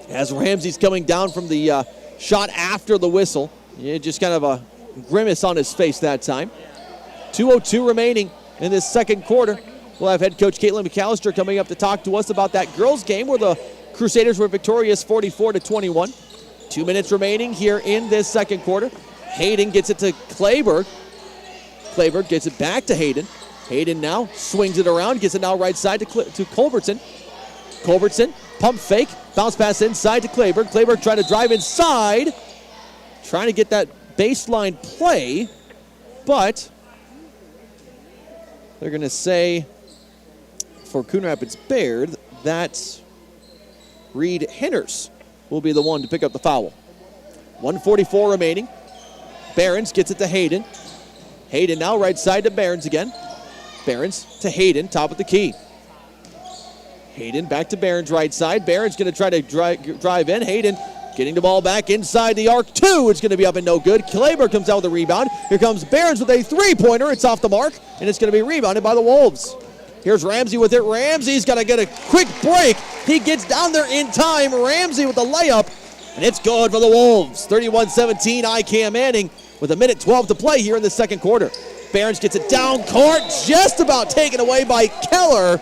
As Ramsey's coming down from the shot after the whistle. Yeah, just kind of a grimace on his face that time. 2:02 remaining in this second quarter. We'll have head coach Caitlin McAllister coming up to talk to us about that girls game where the Crusaders were victorious 44-21. 2 minutes remaining here in this second quarter. Hayden gets it to Clayburg. Clayburg gets it back to Hayden. Hayden now swings it around, gets it now right side to Culbertson. Culbertson, pump fake, bounce pass inside to Clayburg. Clayburg trying to drive inside, trying to get that baseline play, but they're going to say for Coon Rapids Bayard that Reed Hinters will be the one to pick up the foul. 1:44 remaining. Behrens gets it to Hayden. Hayden now right side to Behrens again. Behrens to Hayden, top of the key. Hayden back to Behrens right side. Behrens going to try to drive in. Hayden getting the ball back inside the arc. Two, it's going to be up and no good. Clayburg comes out with a rebound. Here comes Behrens with a three-pointer. It's off the mark, and it's going to be rebounded by the Wolves. Here's Ramsey with it. Ramsey's got to get a quick break. He gets down there in time. Ramsey with the layup, and it's good for the Wolves. 31-17, IKM-Manning with 1:12 to play here in the second quarter. Behrens gets it down court, just about taken away by Keller.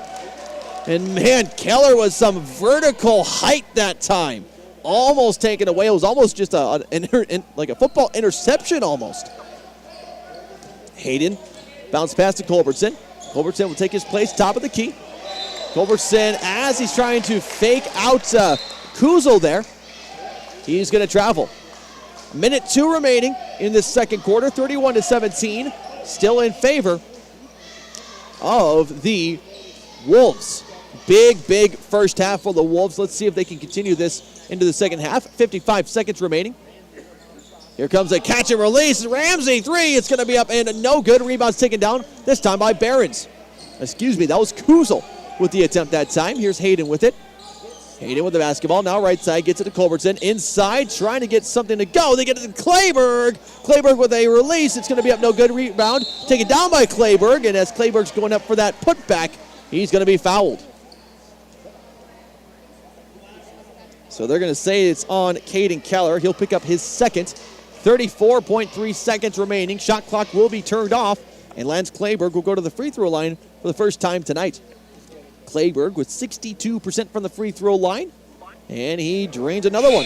And man, Keller was some vertical height that time. Almost taken away. It was almost just like a football interception almost. Hayden, bounce pass to Culbertson. Culbertson will take his place, top of the key. Culbertson, as he's trying to fake out Kuzel there, he's going to travel. 1:02 remaining in this second quarter, 31-17, still in favor of the Wolves. Big first half for the Wolves. Let's see if they can continue this into the second half. 55 seconds remaining. Here comes a catch and release. Ramsey, three. It's going to be up and no good. Rebound's taken down, this time by Behrens. Excuse me, that was Kuzel with the attempt that time. Here's Hayden with it. Hayden with the basketball. Now right side, gets it to Culbertson. Inside, trying to get something to go. They get it to Clayburg. Clayburg with a release. It's going to be up no good. Rebound taken down by Clayburg. And as Clayburg's going up for that putback, he's going to be fouled. So they're going to say it's on Caden Keller. He'll pick up his second. 34.3 seconds remaining. Shot clock will be turned off. And Lance Clayburg will go to the free throw line for the first time tonight. Clayburg with 62% from the free throw line. And he drains another one.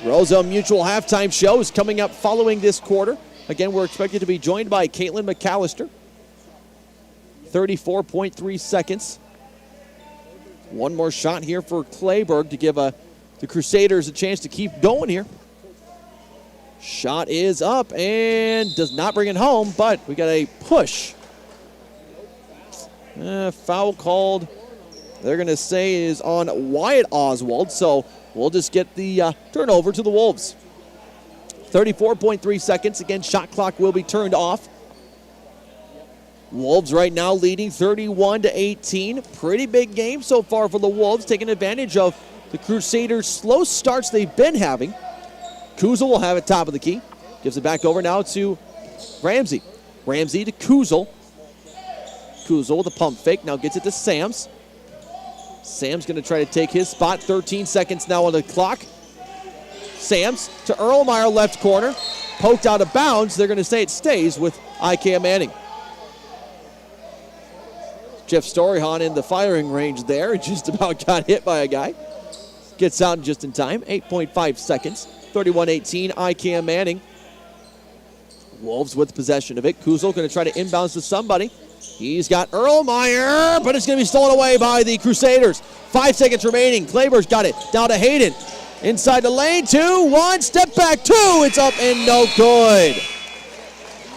Roselle Mutual halftime show is coming up following this quarter. Again, we're expected to be joined by Caitlin McAllister. 34.3 seconds. One more shot here for Clayburg to give the Crusaders a chance to keep going here. Shot is up and does not bring it home, but we got a push. Foul called, they're going to say, is on Wyatt Oswald, so we'll just get the turnover to the Wolves. 34.3 seconds. Again, shot clock will be turned off. Wolves right now leading 31-18. Pretty big game so far for the Wolves, taking advantage of the Crusaders' slow starts they've been having. Kuzel will have it top of the key. Gives it back over now to Ramsey. Ramsey to Kuzel. Kuzel with a pump fake. Now gets it to Sams. Sam's going to try to take his spot. 13 seconds now on the clock. Sams to Erlmeyer, left corner. Poked out of bounds. They're going to say it stays with IKM-Manning. Jeff Storyhan in the firing range there. Just about got hit by a guy. Gets out just in time. 8.5 seconds. 31-18, IKM-Manning. Wolves with possession of it. Kuzel going to try to inbounds to somebody. He's got Erlmeyer, but it's going to be stolen away by the Crusaders. 5 seconds remaining. Kleber's got it. Down to Hayden. Inside the lane. 2-1. Step back. 2. It's up and no good.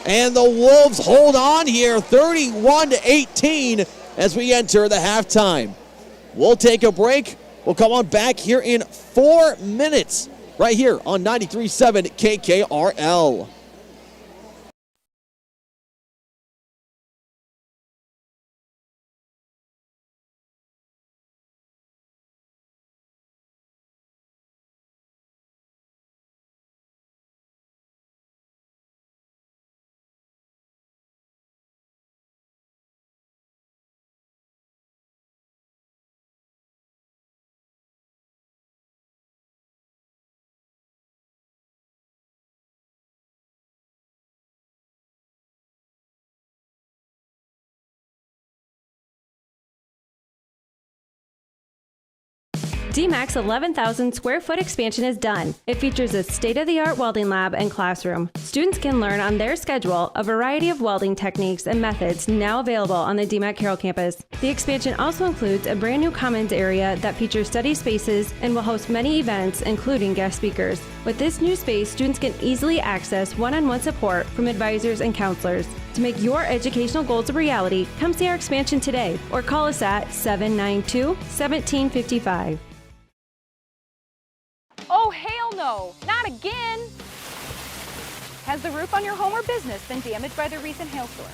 And the Wolves hold on here. 31-18 as we enter the halftime. We'll take a break. We'll come on back here in 4 minutes. Right here on 93.7 KKRL. DMAC's 11,000 square foot expansion is done. It features a state-of-the-art welding lab and classroom. Students can learn on their schedule a variety of welding techniques and methods now available on the DMAC Carroll campus. The expansion also includes a brand new commons area that features study spaces and will host many events, including guest speakers. With this new space, students can easily access one-on-one support from advisors and counselors. To make your educational goals a reality, come see our expansion today or call us at 792-1755. Oh, hail no! Not again! Has the roof on your home or business been damaged by the recent hailstorm?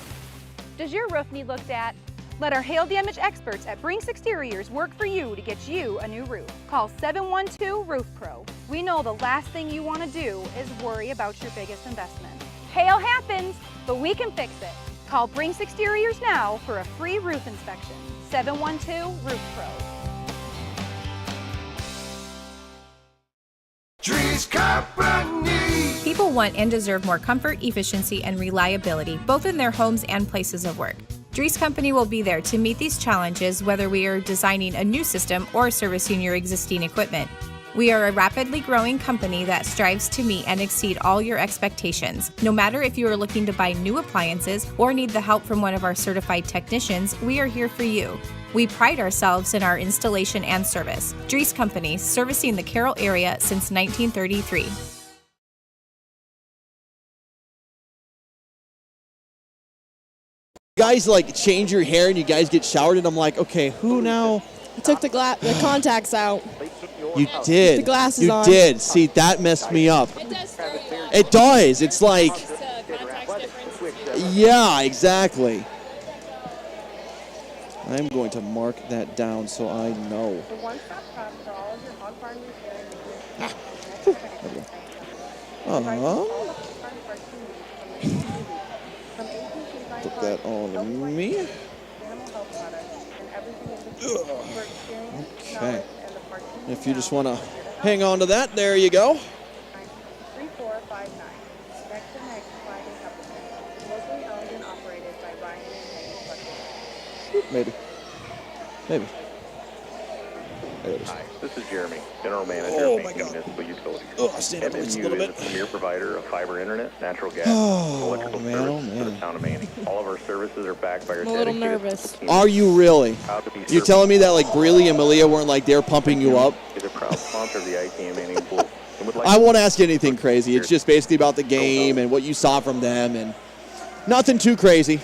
Does your roof need looked at? Let our hail damage experts at Brinks Exteriors work for you to get you a new roof. Call 712-ROOF PRO. We know the last thing you want to do is worry about your biggest investment. Hail happens, but we can fix it. Call Brinks Exteriors now for a free roof inspection. 712-ROOF PRO. People want and deserve more comfort, efficiency, and reliability, both in their homes and places of work. Dries Company will be there to meet these challenges, whether we are designing a new system or servicing your existing equipment. We are a rapidly growing company that strives to meet and exceed all your expectations. No matter if you are looking to buy new appliances or need the help from one of our certified technicians, we are here for you. We pride ourselves in our installation and service. Dries Company, servicing the Carroll area since 1933. Guys, like, change your hair and you guys get showered, and I'm like, okay, who now? I took the contacts out. You did. The glasses on. You did. See, that messed me up. It does. It's like, yeah, exactly. I'm going to mark that down so I know. The one-stop shop for all of your hog barn Put that on me. Okay. If you just want to hang on to that, there you go. 3459. Next to next Flag and Supplement. Locally owned and operated by Ryan and Peggy. Maybe. Maybe. Hi, this is Jeremy, General Manager of Maine Municipal Utilities. Stand up just a little MMU bit. is a premier provider of fiber internet, natural gas, Oh, electrical man, services for the town of Manning. All of our services are backed by our I'm a little dedicated nervous. team. Are you really? You're telling me that like Breeley and Malia weren't like there pumping you up? Is a proud sponsor of the IKM-Manning Wolves. and would like I won't ask you anything crazy. It's just basically about the game and what you saw from them, and nothing too crazy.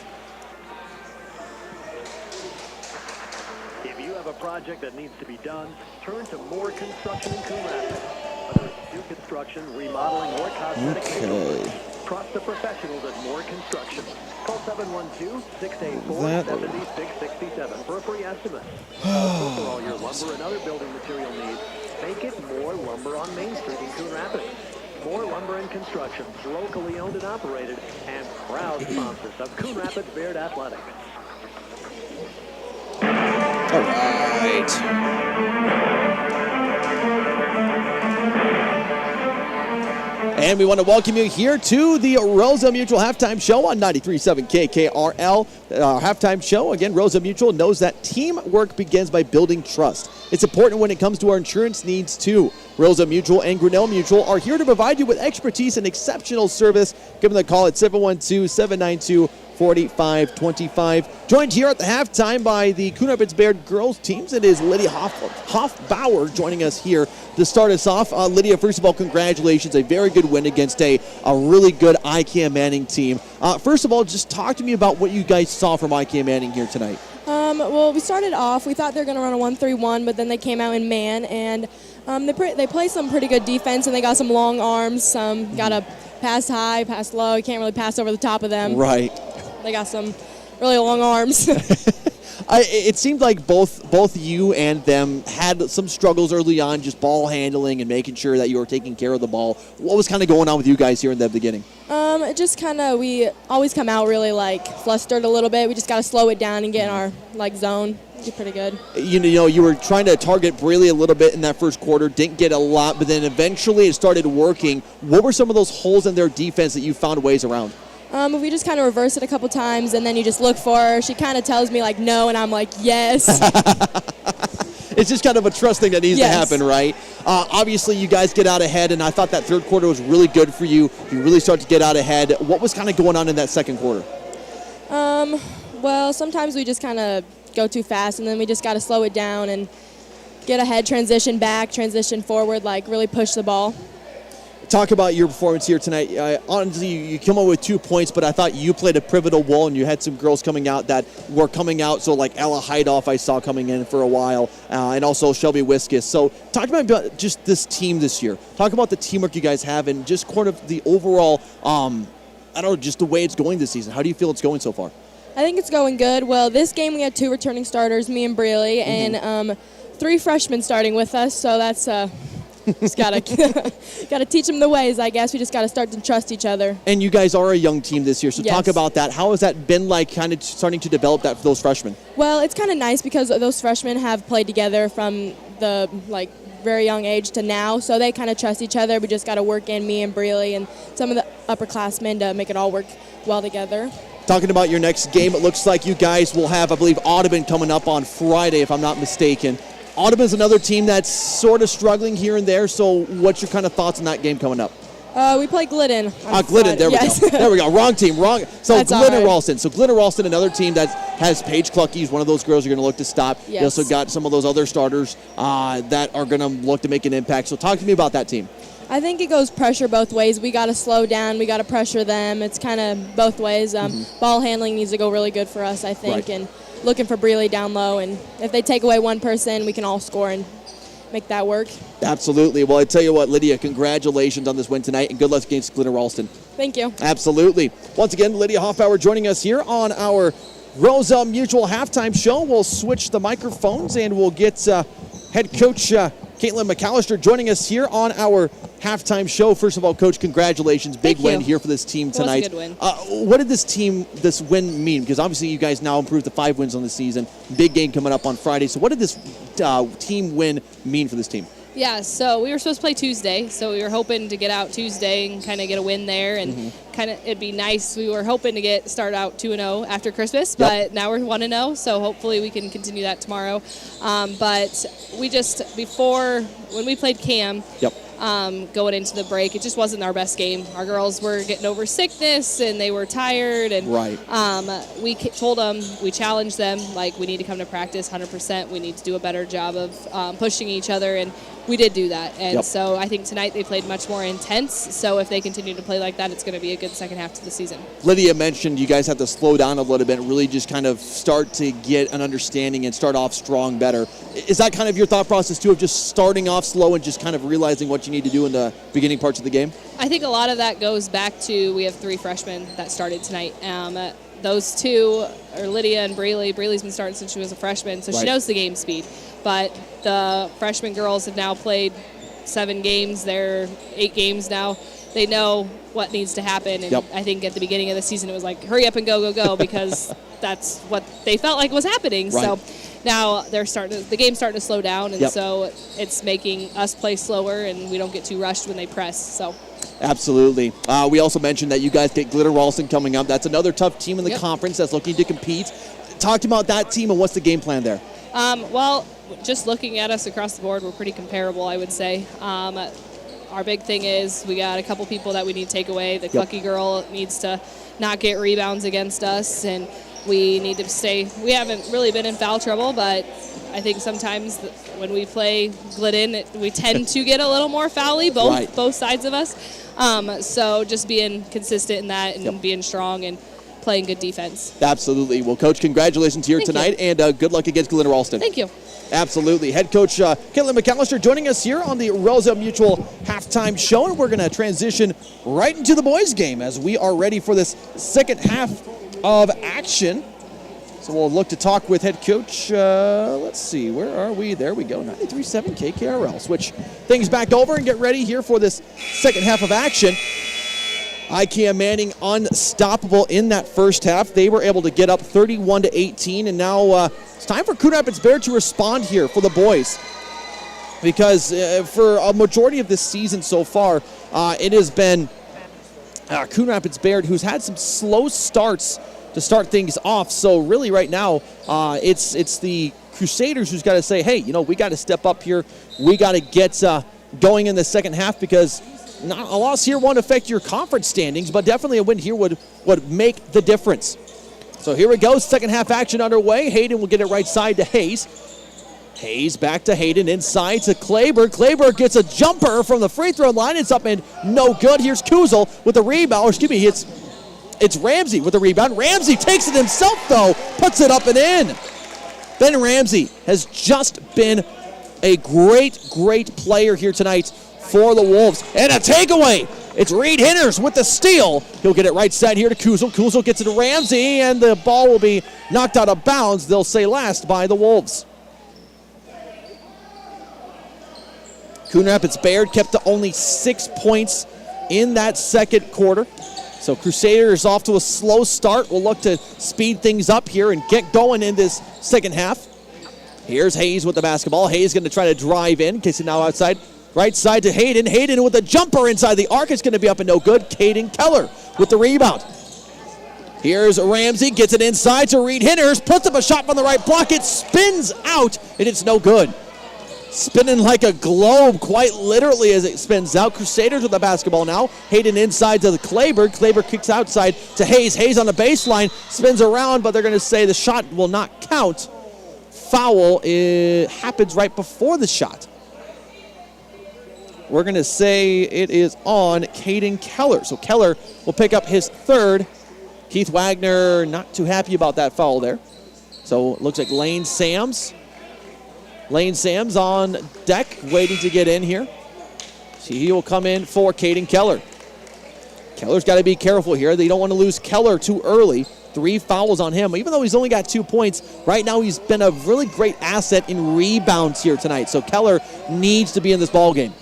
If you have a project that needs to be done, turn to More Construction in Coon Rapids. Whether it's new construction, remodeling, or cosmetic Okay. Trust the professionals at Moore Construction. Call 712-684-7667 for a free estimate. Also, for all your lumber and other building material needs, make it Moore Lumber on Main Street in Coon Rapids. Moore Lumber and Construction, locally owned and operated, and proud sponsors of Coon Rapids Bayard Athletics. All right. And we want to welcome you here to the Rosa Mutual Halftime Show on 93.7 KKRL. Our halftime show, again, Rosa Mutual knows that teamwork begins by building trust. It's important when it comes to our insurance needs, too. Rosa Mutual and Grinnell Mutual are here to provide you with expertise and exceptional service. Give them a call at 712-792-4525. Joined here at the halftime by the Coon Rapids Bayard girls teams. It is Lydia Hoffbauer joining us here to start us off. Lydia, first of all, congratulations. A very good win against a really good IKM-Manning team. First of all, just talk to me about what you guys saw from IKM-Manning here tonight. Well, we started off, we thought they were going to run a 1-3-1, but then they came out in man, and they play some pretty good defense, and they got some long arms, got to pass high, pass low. You can't really pass over the top of them. Right. They got some really long arms. It seemed like both you and them had some struggles early on, just ball handling and making sure that you were taking care of the ball. What was kind of going on with you guys here in the beginning? Just kind of, we always come out really flustered a little bit. We just got to slow it down and get in our zone. Did pretty good. You know, you were trying to target Braley a little bit in that first quarter, didn't get a lot, but then eventually it started working. What were some of those holes in their defense that you found ways around? We just kind of reverse it a couple times, and then you just look for her. She kind of tells me no, and I'm like, yes. It's just kind of a trust thing that needs to happen, right? Obviously, you guys get out ahead, and I thought that third quarter was really good for you. You really start to get out ahead. What was kind of going on in that second quarter? Well, sometimes we just kind of go too fast, and then we just got to slow it down and get ahead, transition back, transition forward, really push the ball. Talk about your performance here tonight. Honestly, you come up with 2 points, but I thought you played a pivotal role, and you had some girls coming out that were coming out. So, Ella Heidoff I saw coming in for a while, and also Shelby Wiskus. So, talk about just this team this year. Talk about the teamwork you guys have, and just kind of the overall, just the way it's going this season. How do you feel it's going so far? I think it's going good. Well, this game we had 2 returning starters, me and Braley, and 3 freshmen starting with us. So that's just gotta teach them the ways. I guess we just gotta start to trust each other. And you guys are a young team this year, so talk about that. How has that been kind of starting to develop that for those freshmen? Well, it's kind of nice because those freshmen have played together from the very young age to now, so they kind of trust each other. We just got to work in, me and Braley and some of the upperclassmen, to make it all work well together. Talking about your next game, it looks like you guys will have, I believe, Audubon coming up on Friday, if I'm not mistaken. Audubon's another team that's sort of struggling here and there, so what's your kind of thoughts on that game coming up? We play Glidden. Glidden, there we go. There we go. Wrong team, wrong. So Glidden Ralston. So Glidden Ralston, another team that has Paige Clucky's one of those girls you're going to look to stop. Yes. You also got some of those other starters that are going to look to make an impact. So talk to me about that team. I think it goes pressure both ways. We got to slow down. We got to pressure them. It's kind of both ways. Ball handling needs to go really good for us, I think, and looking for Braley down low. And if they take away one person, we can all score and make that work. Absolutely. Well, I tell you what, Lydia, congratulations on this win tonight, and good luck against Glidden Ralston. Thank you. Absolutely. Once again, Lydia Hoffbauer joining us here on our Rosa Mutual halftime show. We'll switch the microphones, and we'll get head coach Caitlin McAllister joining us here on our halftime show. First of all, Coach, congratulations. Big win here for this team tonight. It was a good win. What did this win mean? Because obviously you guys now improved to 5 wins on the season. Big game coming up on Friday. So what did this team win mean for this team? Yeah, so we were supposed to play Tuesday, so we were hoping to get out Tuesday and kind of get a win there, and it'd be nice. We were hoping to start out 2-0 after Christmas, but now we're 1-0, so hopefully we can continue that tomorrow. But we just, before, when we played Cam, going into the break, it just wasn't our best game. Our girls were getting over sickness, and they were tired, and we told them, we challenged them, we need to come to practice 100%. We need to do a better job of pushing each other, and we did do that. And Yep. so I think tonight they played much more intense. So if they continue to play like that, it's going to be a good second half to the season. Lydia mentioned you guys have to slow down a little bit and really just kind of start to get an understanding and start off strong better. Is that kind of your thought process too, of just starting off slow and just kind of realizing what you need to do in the beginning parts of the game? I think a lot of that goes back to we have 3 freshmen that started tonight. Those 2 are Lydia and Braley. Braley's been starting since she was a freshman, so Right. she knows the game speed. But the freshman girls have now played 7 games. They're 8 games now. They know what needs to happen. And Yep. I think at the beginning of the season it was like, hurry up and go, go, go, because that's what they felt like was happening. Right. So now the game's starting to slow down, and Yep. so it's making us play slower, and we don't get too rushed when they press. So. Absolutely. We also mentioned that you guys get Glitter Ralston coming up. That's another tough team in the conference that's looking to compete. Talk about that team and what's the game plan there? Well, just looking at us across the board, we're pretty comparable, I would say. Our big thing is we got a couple people that we need to take away. The Clucky girl needs to not get rebounds against us, and we need to stay. We haven't really been in foul trouble, but I think sometimes when we play Glidden, we tend to get a little more foul-y, both sides of us. So just being consistent in that and being strong and playing good defense. Absolutely. Well, Coach, congratulations here tonight, and good luck against Glitter Ralston. Thank you. Absolutely. Head coach Caitlin McAllister joining us here on the Roselle Mutual halftime show, and we're going to transition right into the boys' game as we are ready for this second half of action. So we'll look to talk with head coach. Let's see, where are we? There we go, 93.7 KKRL. Switch things back over and get ready here for this second half of action. IKM-Manning unstoppable in that first half. They were able to get up 31-18, and now it's time for Coon Rapids Bayard to respond here for the boys. Because for a majority of this season so far, it has been Coon Rapids Bayard who's had some slow starts to start things off. So really right now, it's the Crusaders who's got to say, hey, we got to step up here. We got to get going in the second half, because not a loss here won't affect your conference standings, but definitely a win here would make the difference. So here we go, second half action underway. Hayden will get it right side to Hayes. Hayes back to Hayden, inside to Kleber. Kleber gets a jumper from the free throw line. It's up and no good. Here's Kuzel with the rebound. Excuse me, it's Ramsey with the rebound. Ramsey takes it himself, though, puts it up and in. Ben Ramsey has just been a great player here tonight for the Wolves. And a takeaway. It's Reed Hinners with the steal. He'll get it right side here to Kuzel. Kuzel gets it to Ramsey, and the ball will be knocked out of bounds, they'll say last, by the Wolves. Coon Rapids Bayard kept to only 6 points in that second quarter. So Crusaders off to a slow start. We'll look to speed things up here and get going in this second half. Here's Hayes with the basketball. Hayes going to try to drive in. Kissing now outside. Right side to Hayden. Hayden with a jumper inside the arc. It's going to be up and no good. Caden Keller with the rebound. Here's Ramsey. Gets it inside to Reed Hinners. Puts up a shot from the right block. It spins out, and it's no good. Spinning like a globe, quite literally, as it spins out. Crusaders with the basketball now. Hayden inside to the Kleber. Kleber kicks outside to Hayes. Hayes on the baseline. Spins around, but they're going to say the shot will not count. Foul happens right before the shot. We're going to say it is on Caden Keller. So Keller will pick up his third. Keith Wagner not too happy about that foul there. So it looks like Lane Sams on deck, waiting to get in here. So he will come in for Caden Keller. Keller's got to be careful here. They don't want to lose Keller too early. 3 fouls on him. Even though he's only got 2 points, right now he's been a really great asset in rebounds here tonight. So Keller needs to be in this ballgame.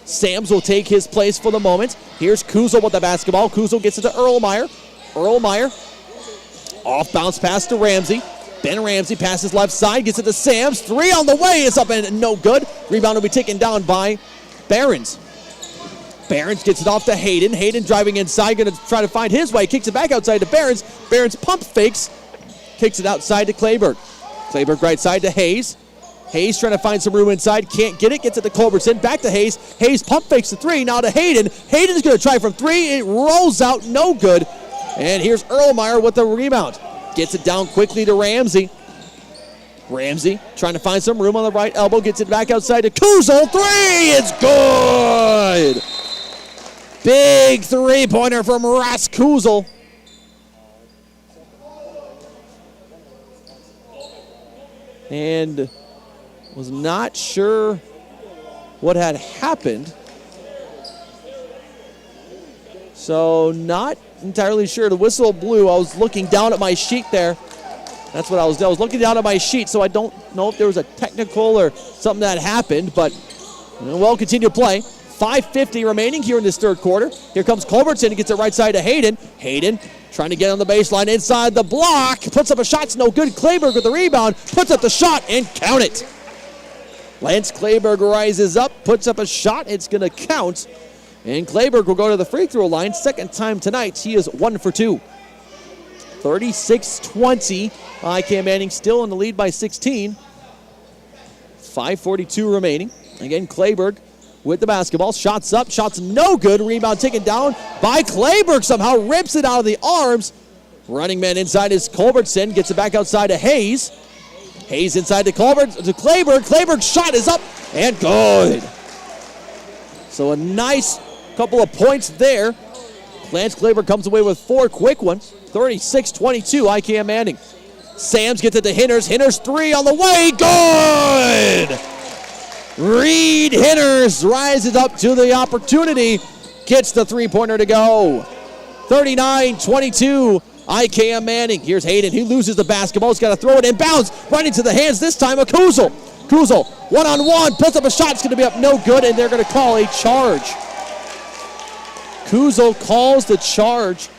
Sams will take his place for the moment. Here's Kuzel with the basketball. Kuzel gets it to Erlmeyer. Erlmeyer, off bounce pass to Ramsey. Ben Ramsey passes left side, gets it to Sams. 3 on the way, it's up and no good. Rebound will be taken down by Behrens. Behrens gets it off to Hayden. Hayden driving inside, going to try to find his way. Kicks it back outside to Behrens. Behrens pump fakes, kicks it outside to Kleberg. Kleberg right side to Hayes. Hayes trying to find some room inside, can't get it, gets it to Culbertson, back to Hayes. Hayes pump fakes the 3, now to Hayden. Hayden's going to try from 3, it rolls out, no good. And here's Erlmeyer with the rebound. Gets it down quickly to Ramsey. Ramsey trying to find some room on the right elbow, gets it back outside to Kuzel. 3, it's good! Big three-pointer from Ras Kuzel. And was not sure what had happened. So not entirely sure. The whistle blew. I was looking down at my sheet there. That's what I was looking down at my sheet, so I don't know if there was a technical or something that happened, but we'll continue to play. 5:50 remaining here in this third quarter. Here comes Culbertson. He gets it right side to Hayden. Hayden trying to get on the baseline inside the block. Puts up a shot. It's no good. Clayberg with the rebound. Puts up the shot and count it. Lance Clayberg rises up. Puts up a shot. It's going to count. And Clayberg will go to the free throw line. Second time tonight. He is 1 for 2. 36-20. IKM-Manning still in the lead by 16. 5:42 remaining. Again, Clayberg with the basketball. Shots up. Shots no good. Rebound taken down by Clayberg. Somehow rips it out of the arms. Running man inside is Culbertson. Gets it back outside to Hayes. Hayes inside to Clayberg. Clayberg's shot is up and good. So a nice couple of points there. Lance Clayberg comes away with 4 quick ones. 36-22, IKM-Manning. Sams gets it to Hinners. Hinners 3 on the way. Good! Reed Hinners rises up to the opportunity. Gets the three-pointer to go. 39-22, IKM-Manning. Here's Hayden. He loses the basketball. He's got to throw it in bounds. Right into the hands this time of Kuzel. Kuzel, one-on-one. Puts up a shot. It's going to be up no good, and they're going to call a charge. Kuzel calls the charge.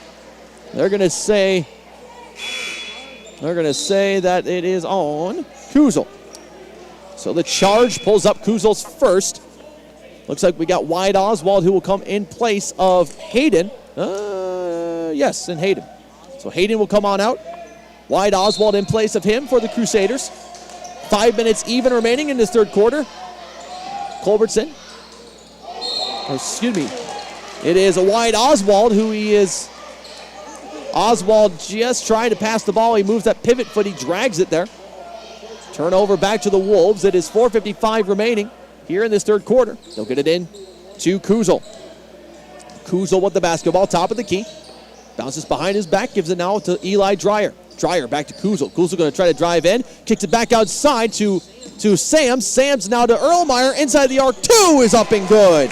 They're going to say that it is on Kuzel. So the charge pulls up Kuzel's first. Looks like we got Wyatt Oswald who will come in place of Hayden. Yes, and Hayden. So Hayden will come on out. Wyatt Oswald in place of him for the Crusaders. 5 minutes even remaining in this third quarter. Culbertson. It is a Wyatt Oswald who he is. Oswald just trying to pass the ball. He moves that pivot foot. He drags it there. Turnover back to the Wolves. It is 4:55 remaining here in this third quarter. They'll get it in to Kuzel. Kuzel with the basketball, top of the key. Bounces behind his back, gives it now to Eli Dreyer. Dreyer back to Kuzel. Kuzel going to try to drive in. Kicks it back outside to Sams. Sams now to Erlmeyer. Inside the arc, 2 is up and good.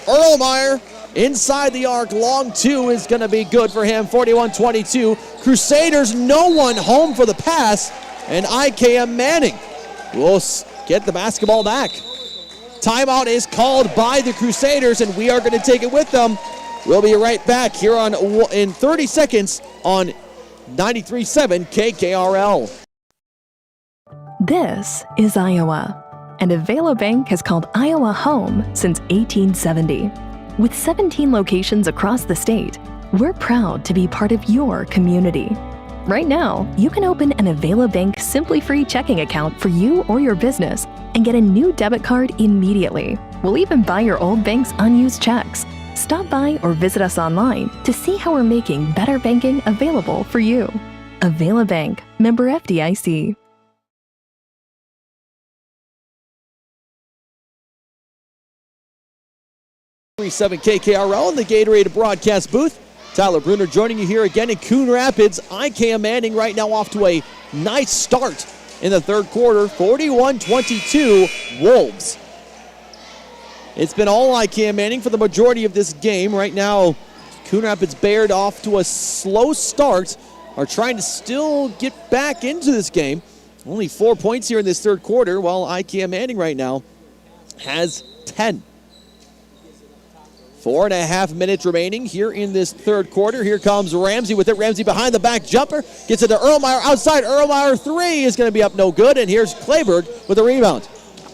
Erlmeyer inside the arc, long 2 is going to be good for him. 41-22. Crusaders, no one home for the pass. And IKM-Manning will get the basketball back. Timeout is called by the Crusaders, and we are going to take it with them. We'll be right back here in 30 seconds on 93.7 KKRL. This is Iowa, and Avela Bank has called Iowa home since 1870. With 17 locations across the state, we're proud to be part of your community. Right now, you can open an Avela Bank Simply Free checking account for you or your business and get a new debit card immediately. We'll even buy your old bank's unused checks. Stop by or visit us online to see how we're making better banking available for you. Avela Bank, member FDIC. 3.7 KKRL in the Gatorade broadcast booth. Tyler Bruner joining you here again in Coon Rapids. IKM-Manning right now off to a nice start in the third quarter. 41-22 Wolves. It's been all IKM-Manning for the majority of this game. Right now, Coon Rapids Bayard off to a slow start. Are trying to still get back into this game. Only 4 points here in this third quarter, while IKM-Manning right now has 10. 4.5 minutes remaining here in this third quarter. Here comes Ramsey with it. Ramsey behind the back jumper. Gets it to Erlmeyer outside. Erlmeyer 3 is going to be up no good. And here's Clayberg with a rebound.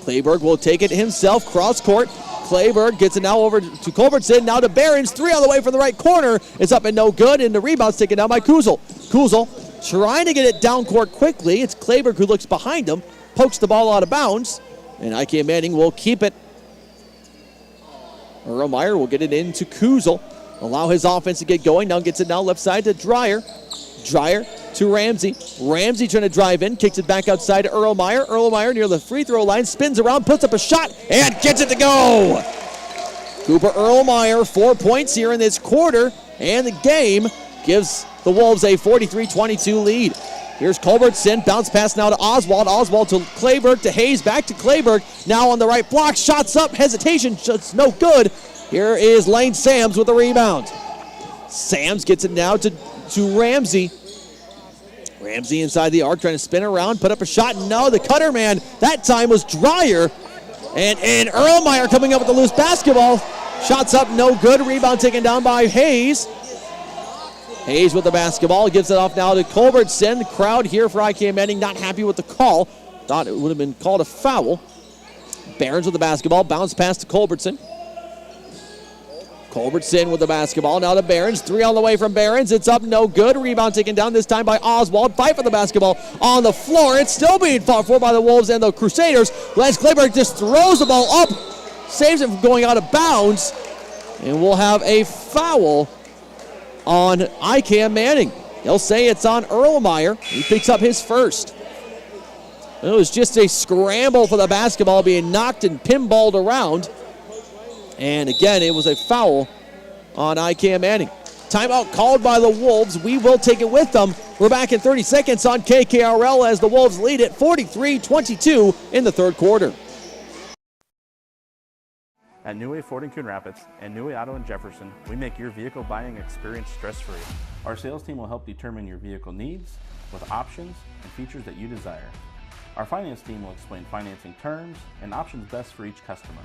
Clayberg will take it himself cross court. Clayberg gets it now over to Culbertson. Now to Behrens. 3 on the way from the right corner. It's up and no good. And the rebound's taken down by Kuzel. Kuzel trying to get it down court quickly. It's Clayberg who looks behind him. Pokes the ball out of bounds. And IKM-Manning will keep it. Erlmeyer will get it into Kuzel. Allow his offense to get going. Now gets it now left side to Dreyer. Dreyer to Ramsey. Ramsey trying to drive in, kicks it back outside to Erlmeyer. Erlmeyer near the free throw line, spins around, puts up a shot, and gets it to go. Cooper Erlmeyer, 4 points here in this quarter, and the game gives the Wolves a 43-22 lead. Here's Culbertson, bounce pass now to Oswald. Oswald to Clayburg, to Hayes, back to Clayburg. Now on the right block, shots up, hesitation, just no good. Here is Lane Sams with the rebound. Sams gets it now to Ramsey. Ramsey inside the arc, trying to spin around, put up a shot. No, the cutter man that time was Dreyer. And Erlmeyer coming up with the loose basketball. Shots up, no good. Rebound taken down by Hayes. Hayes with the basketball, gives it off now to Culbertson. The crowd here for IKM-Manning not happy with the call. Thought it would have been called a foul. Barons with the basketball, bounce pass to Culbertson. Culbertson with the basketball, now to Barons. 3 on the way from Barons. It's up, no good. Rebound taken down this time by Oswald. Fight for the basketball on the floor. It's still being fought for by the Wolves and the Crusaders. Lance Clayburg just throws the ball up, saves it from going out of bounds, and we'll have a foul on IKM-Manning. They'll say it's on Erlmeyer. He picks up his first. It was just a scramble for the basketball, being knocked and pinballed around. And again, it was a foul on IKM-Manning. Timeout called by the Wolves. We will take it with them. We're back in 30 seconds on KKRL as the Wolves lead it 43-22 in the third quarter. At New Way Ford in Coon Rapids and New Way Auto in Jefferson, we make your vehicle buying experience stress-free. Our sales team will help determine your vehicle needs with options and features that you desire. Our finance team will explain financing terms and options best for each customer.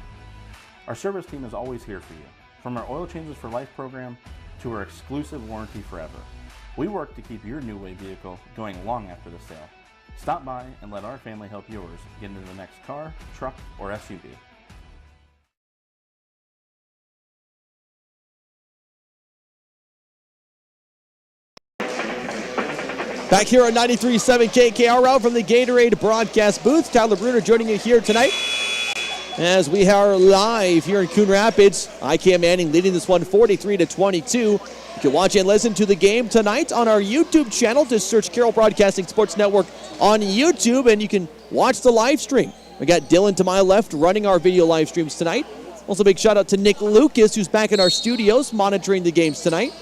Our service team is always here for you, from our Oil Changes for Life program to our exclusive warranty forever. We work to keep your New Way vehicle going long after the sale. Stop by and let our family help yours get into the next car, truck, or SUV. Back here on 93.7 KKRL from the Gatorade broadcast booth. Tyler Bruner joining you here tonight as we are live here in Coon Rapids. IKM-Manning leading this one 43-22. You can watch and listen to the game tonight on our YouTube channel. Just search Carroll Broadcasting Sports Network on YouTube, and you can watch the live stream. We got Dylan to my left running our video live streams tonight. Also, big shout out to Nick Lucas, who's back in our studios monitoring the games tonight.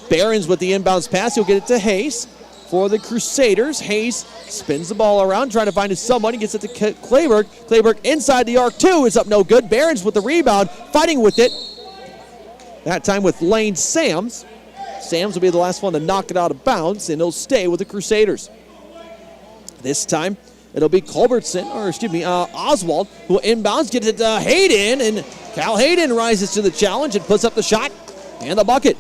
Barons with the inbounds pass. He'll get it to Hayes. For the Crusaders, Hayes spins the ball around, trying to find his someone. He gets it to Clayburg. Clayburg inside the arc, too. It's up no good. Barons with the rebound, fighting with it. That time with Lane Sams. Sams will be the last one to knock it out of bounds, and he'll stay with the Crusaders. This time, it'll be Oswald, who will inbounds, gets it to Hayden, and Cal Hayden rises to the challenge and puts up the shot and the bucket.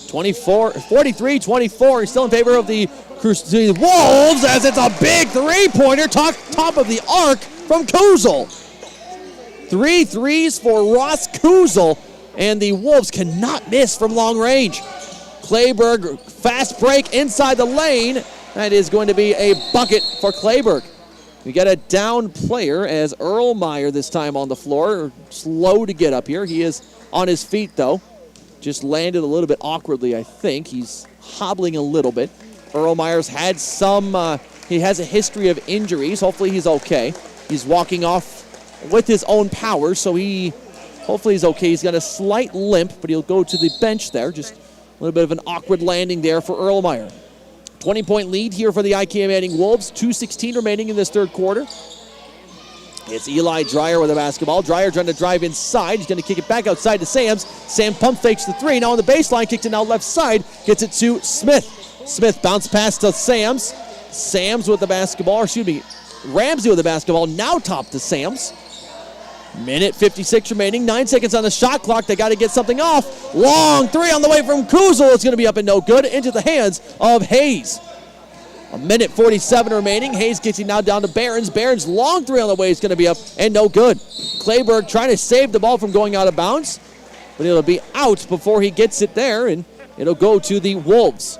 43-24. He's still in favor of the Wolves as it's a big three-pointer top of the arc from Kuzel. 3 threes for Ross Kuzel, and the Wolves cannot miss from long range. Clayburg, fast break inside the lane. That is going to be a bucket for Clayburg. We got a down player as Erlmeyer this time on the floor. Slow to get up here. He is on his feet, though. Just landed a little bit awkwardly, I think. He's hobbling a little bit. Erlmeyer's had he has a history of injuries. Hopefully he's okay. He's walking off with his own power, so hopefully he's okay. He's got a slight limp, but he'll go to the bench there. Just a little bit of an awkward landing there for Erlmeyer. 20-point lead here for the IKM-Manning Wolves. 2:16 remaining in this third quarter. It's Eli Dreyer with the basketball. Dreyer trying to drive inside. He's going to kick it back outside to Sams. Sam pump fakes the three. Now on the baseline, kicks it now left side. Gets it to Smith. Smith bounce pass to Sams. Sams with the basketball. Ramsey with the basketball. Now top to Sams. Minute 56 remaining. 9 seconds on the shot clock. They got to get something off. Long three on the way from Kuzel. It's going to be up and no good. Into the hands of Hayes. A minute 47 remaining. Hayes gets it now down to Barons. Barons long three on the way is going to be up and no good. Clayburg trying to save the ball from going out of bounds, but it'll be out before he gets it there, and it'll go to the Wolves.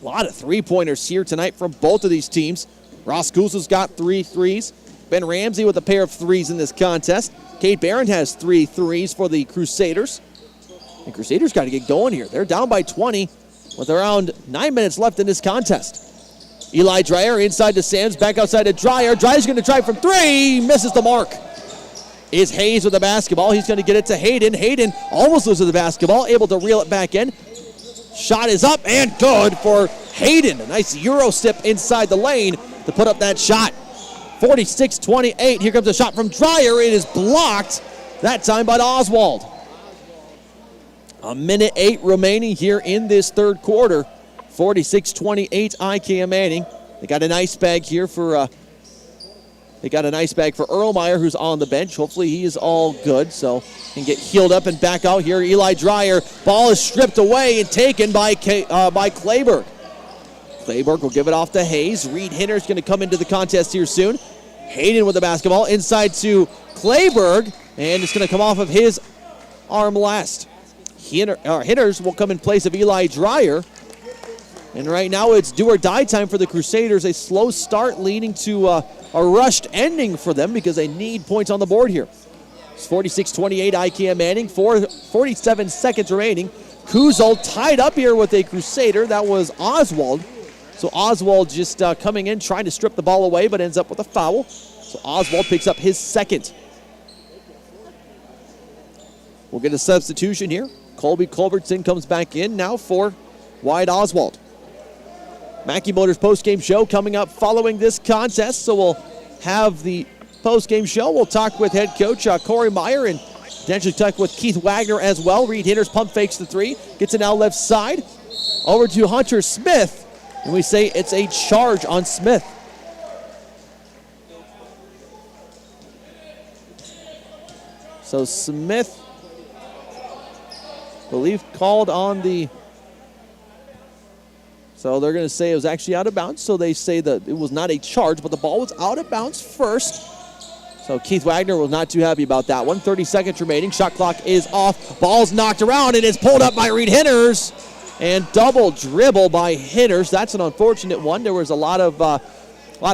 A lot of three-pointers here tonight from both of these teams. Ross Kuzel's got 3 threes. Ben Ramsey with a pair of threes in this contest. Cade Barron has 3 threes for the Crusaders. The Crusaders got to get going here. They're down by 20. with around 9 minutes left in this contest. Eli Dreyer inside to Sams, back outside to Dreyer. Dreyer's going to drive from 3, misses the mark. Is Hayes with the basketball. He's going to get it to Hayden. Hayden almost loses the basketball, able to reel it back in. Shot is up and good for Hayden. A nice Euro step inside the lane to put up that shot. 46-28. Here comes a shot from Dreyer. It is blocked, that time by Oswald. A minute 8 remaining here in this third quarter. 46-28 IKM-Manning. They got an ice bag here for Erlmeyer, who's on the bench. Hopefully he is all good, so can get healed up and back out here. Eli Dreyer. Ball is stripped away and taken by Clayberg. Clayberg will give it off to Hayes. Reed Hinner's going to come into the contest here soon. Hayden with the basketball inside to Clayberg, and it's going to come off of his arm last. Hinners will come in place of Eli Dreyer. And right now it's do or die time for the Crusaders. A slow start leading to a rushed ending for them because they need points on the board here. It's 46-28 IKM-Manning, 47 seconds remaining. Kuzel tied up here with a Crusader. That was Oswald. So Oswald just coming in, trying to strip the ball away, but ends up with a foul. So Oswald picks up his second. We'll get a substitution here. Colby Culbertson comes back in now for Wyatt Oswald. Mackey Motors postgame show coming up following this contest, so we'll have the postgame show. We'll talk with head coach Corey Meyer and potentially talk with Keith Wagner as well. Reed Hinners pump fakes the 3, gets it now left side. Over to Hunter Smith, and we say it's a charge on Smith. So Smith, I believe, called on the... So they're going to say it was actually out of bounds. So they say that it was not a charge, but the ball was out of bounds first. So Keith Wagner was not too happy about that one. 30 seconds remaining. Shot clock is off. Ball's knocked around and it's pulled up by Reed Hinners. And double dribble by Hinners. That's an unfortunate one. There was a lot of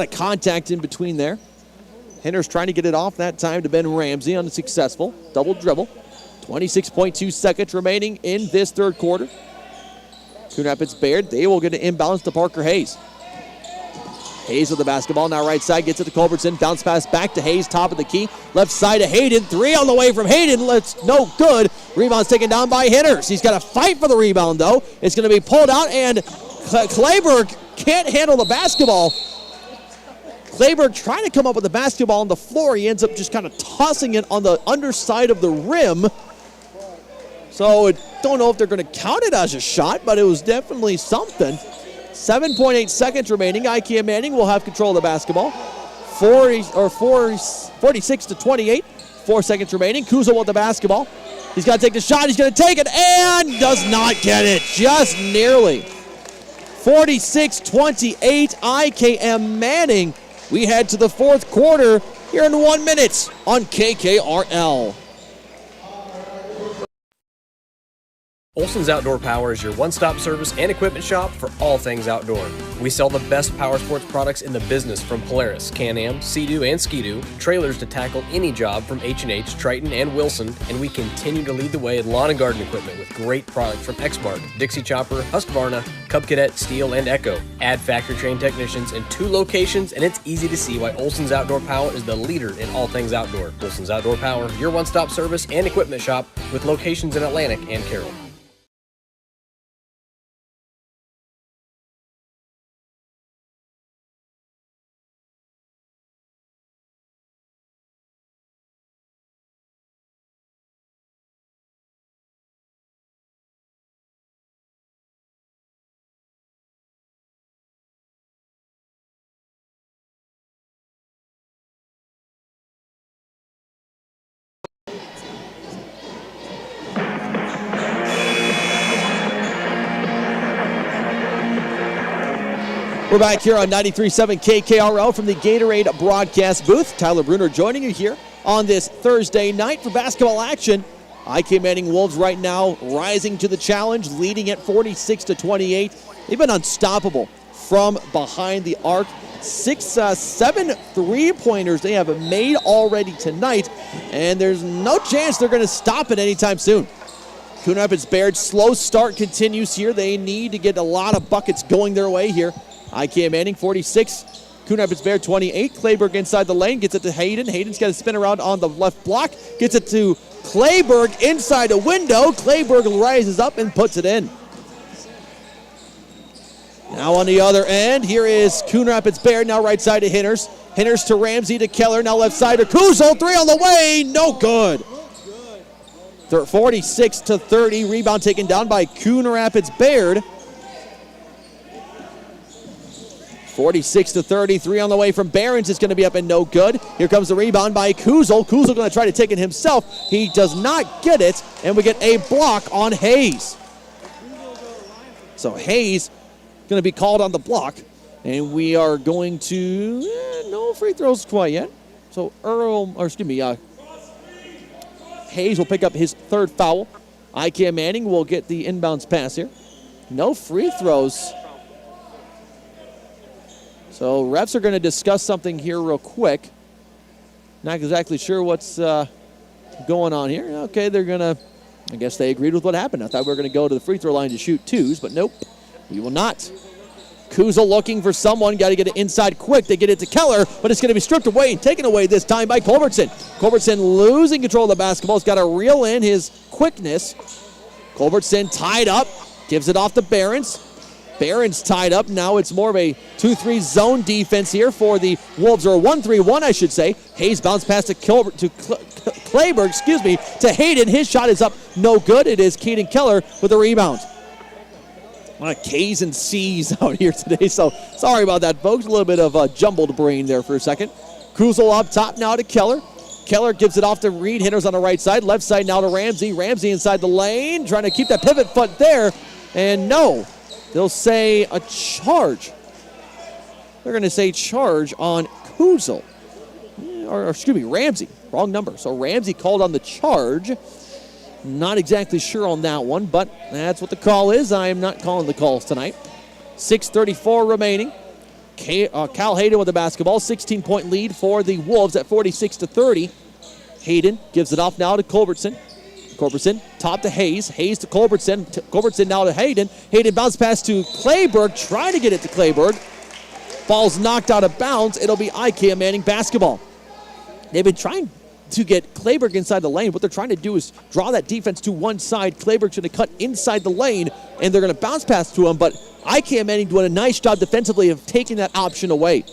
contact in between there. Hinners trying to get it off that time to Ben Ramsey, unsuccessful. Double dribble. 26.2 seconds remaining in this third quarter. Coon Rapids Bayard, they will get an inbounds to Parker Hayes. Hayes with the basketball, now right side, gets it to Culbertson. Bounce pass back to Hayes, top of the key. Left side to Hayden, 3 on the way from Hayden. No good. Rebound's taken down by Hinners. He's got to fight for the rebound, though. It's going to be pulled out, and Clayberg can't handle the basketball. Clayberg trying to come up with the basketball on the floor. He ends up just kind of tossing it on the underside of the rim. So I don't know if they're going to count it as a shot, but it was definitely something. 7.8 seconds remaining. IKM-Manning will have control of the basketball. 46-28. 4 seconds remaining. Kuzel with the basketball. He's got to take the shot. He's going to take it and does not get it. Just nearly. 46-28 IKM-Manning. We head to the fourth quarter here in 1 minute on KKRL. Olson's Outdoor Power is your one-stop service and equipment shop for all things outdoor. We sell the best power sports products in the business, from Polaris, Can-Am, Sea-Doo, and Ski-Doo, trailers to tackle any job from H&H, Triton, and Wilson, and we continue to lead the way in lawn and garden equipment with great products from Exmark, Dixie Chopper, Husqvarna, Cub Cadet, Steel, and Echo. Add factory-trained technicians in 2 locations, and it's easy to see why Olson's Outdoor Power is the leader in all things outdoor. Olson's Outdoor Power, your one-stop service and equipment shop with locations in Atlantic and Carroll. We're back here on 93.7 KKRL from the Gatorade broadcast booth. Tyler Bruner joining you here on this Thursday night for basketball action. IKM-Manning Wolves right now rising to the challenge, leading at 46-28. They've been unstoppable from behind the arc. 7 3-pointers they have made already tonight, and there's no chance they're going to stop it anytime soon. Coon Rapids Bayard slow start continues here. They need to get a lot of buckets going their way here. IKM-Manning 46, Coon Rapids Bayard 28. Clayburg inside the lane, gets it to Hayden. Hayden's got to spin around on the left block, gets it to Clayburg inside a window. Clayburg rises up and puts it in. Now on the other end, here is Coon Rapids Bayard, now right side to Hinters. Hinters to Ramsey to Keller, now left side to Kuzel, 3 on the way, no good. 46-30, rebound taken down by Coon Rapids Bayard. 46-30, 3 on the way from Barons is going to be up and no good. Here comes the rebound by Kuzel. Kuzel going to try to take it himself. He does not get it, and we get a block on Hayes. So Hayes going to be called on the block, and we are going to no free throws quite yet. So Hayes will pick up his third foul. IKM-Manning will get the inbounds pass here. No free throws. So refs are going to discuss something here real quick. Not exactly sure what's going on here. Okay, they're going to, I guess they agreed with what happened. I thought we were going to go to the free throw line to shoot twos, but nope, we will not. Kuzel looking for someone, got to get it inside quick. They get it to Keller, but it's going to be stripped away and taken away this time by Culbertson. Culbertson losing control of the basketball. He's got to reel in his quickness. Culbertson tied up, gives it off to Barons. Barons tied up. Now it's more of a 2-3 zone defense here for the Wolves, or a 1-3-1, I should say. Hayes bounced past to Clayburg, to Hayden. His shot is up, no good. It is Caden Keller with the rebound. A lot of K's and C's out here today, so sorry about that, folks. A little bit of a jumbled brain there for a second. Kuzel up top now to Keller. Keller gives it off to Reed. Hinters on the right side. Left side now to Ramsey. Ramsey inside the lane, trying to keep that pivot foot there. And no, they'll say a charge. They're going to say charge on Kuzel. Or excuse me, Ramsey. Wrong number. So Ramsey called on the charge. Not exactly sure on that one, but that's what the call is. I am not calling the calls tonight. 6:34 remaining. Cal Hayden with the basketball. 16-point lead for the Wolves at 46-30. Hayden gives it off now to Culbertson. Culbertson, top to Hayes. Hayes to Culbertson. Culbertson now to Hayden. Hayden bounce pass to Clayburg. Trying to get it to Clayburg. Ball's knocked out of bounds. It'll be IKM-Manning basketball. They've been trying to get Clayburg inside the lane. What they're trying to do is draw that defense to one side. Clayburg's going to cut inside the lane, and they're going to bounce pass to him, but IKM-Manning doing a nice job defensively of taking that option away.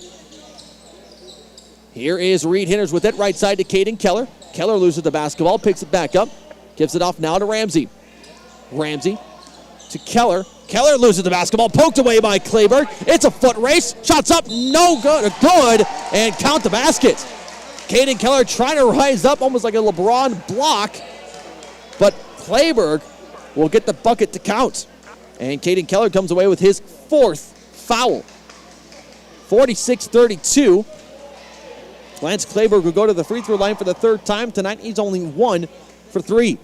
Here is Reed Hinters with it, right side to Caden Keller. Keller loses the basketball, picks it back up, gives it off now to Ramsey. Ramsey to Keller. Keller loses the basketball, poked away by Clayburg. It's a foot race. Shots up, no good, and count the basket. Caden Keller trying to rise up almost like a LeBron block, but Clayburg will get the bucket to count. And Caden Keller comes away with his fourth foul. 46-32. Lance Clayburg will go to the free throw line for the third time tonight. He's only 1 for 3.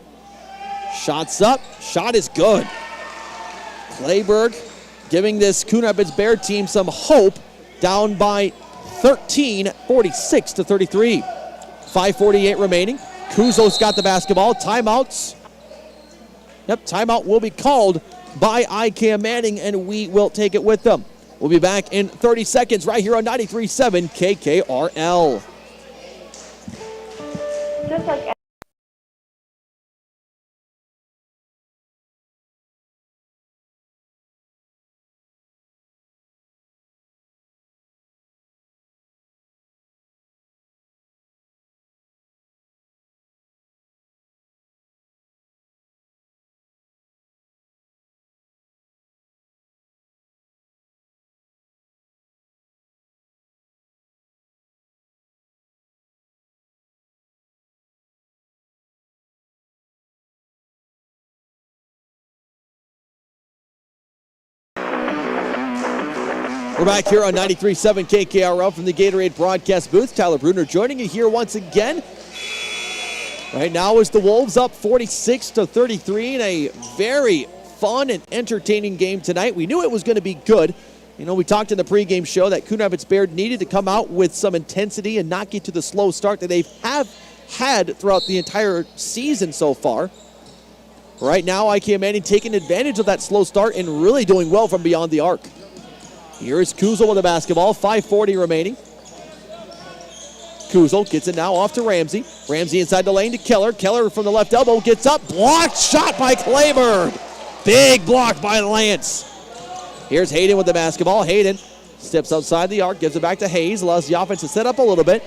Shots up, shot is good. Clayburg giving this Coon Rapids Bayard team some hope, down by 13, 46-33. 5:48 remaining. Kuzel's got the basketball. Timeouts. Yep, timeout will be called by IKM-Manning, and we will take it with them. We'll be back in 30 seconds right here on 93.7 KKRL. Just like We're back here on 93.7 KKRL from the Gatorade broadcast booth. Tyler Bruner joining you here once again. Right now is the Wolves up 46-33 in a very fun and entertaining game tonight. We knew it was going to be good. You know, we talked in the pregame show that Coon Rapids Bayard needed to come out with some intensity and not get to the slow start that they have had throughout the entire season so far. Right now, IKM-Manning taking advantage of that slow start and really doing well from beyond the arc. Here's Kuzel with the basketball, 5:40 remaining. Kuzel gets it now off to Ramsey. Ramsey inside the lane to Keller. Keller from the left elbow gets up. Blocked shot by Clayberg. Big block by Lance. Here's Hayden with the basketball. Hayden steps outside the arc, gives it back to Hayes. Allows the offense to set up a little bit.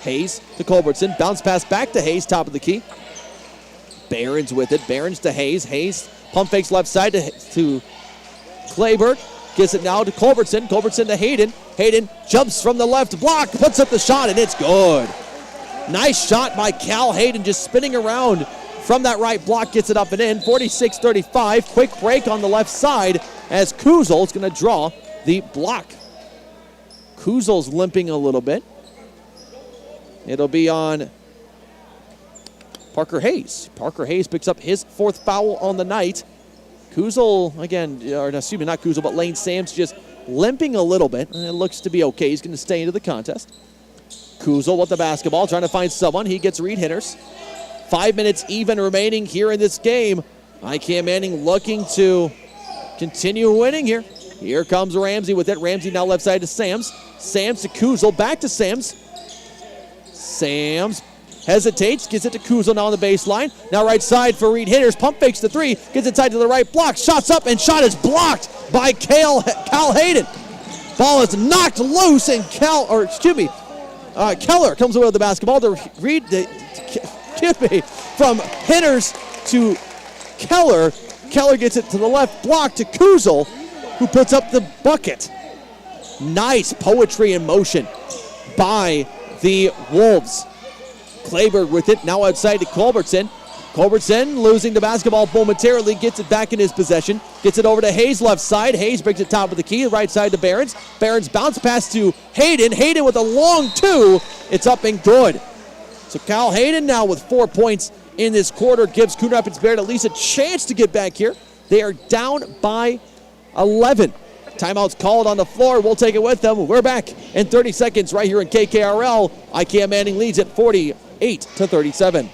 Hayes to Culbertson. Bounce pass back to Hayes, top of the key. Barons with it. Barons to Hayes. Hayes pump fakes left side to Clayberg. Gets it now to Culbertson. Culbertson to Hayden. Hayden jumps from the left block, puts up the shot, and it's good. Nice shot by Cal Hayden, just spinning around from that right block, gets it up and in. 46-35. Quick break on the left side as Kuzel is going to draw the block. Kuzel's limping a little bit. It'll be on Parker Hayes. Parker Hayes picks up his 4th foul on the night. Kuzel, again, or excuse me, not Kuzel, but Lane Sams just limping a little bit. And it looks to be okay. He's going to stay into the contest. Kuzel with the basketball, trying to find someone. He gets Reed Hinners. 5 minutes even remaining here in this game. IKM-Manning looking to continue winning here. Here comes Ramsey with it. Ramsey now left side to Sams. Sams to Kuzel, back to Sams. Sams hesitates, gets it to Kuzel now on the baseline. Now right side for Reed Hinners. Pump fakes the 3, gets inside to the right block. Shots up, and shot is blocked by Cal Hayden. Ball is knocked loose, and Keller comes away with the basketball to Reed. From Hinners to Keller. Keller gets it to the left block to Kuzel, who puts up the bucket. Nice poetry in motion by the Wolves. Clayberg with it, now outside to Culbertson. Culbertson losing the basketball momentarily, gets it back in his possession. Gets it over to Hayes left side. Hayes brings it top of the key, right side to Barons. Barons bounce pass to Hayden. Hayden with a long 2. It's up and good. So Cal Hayden now with 4 points in this quarter gives Coon Rapids Bayard at least a chance to get back here. They are down by 11. Timeout's called on the floor. We'll take it with them. We're back in 30 seconds right here in KKRL. IKM-Manning leads at 48-37.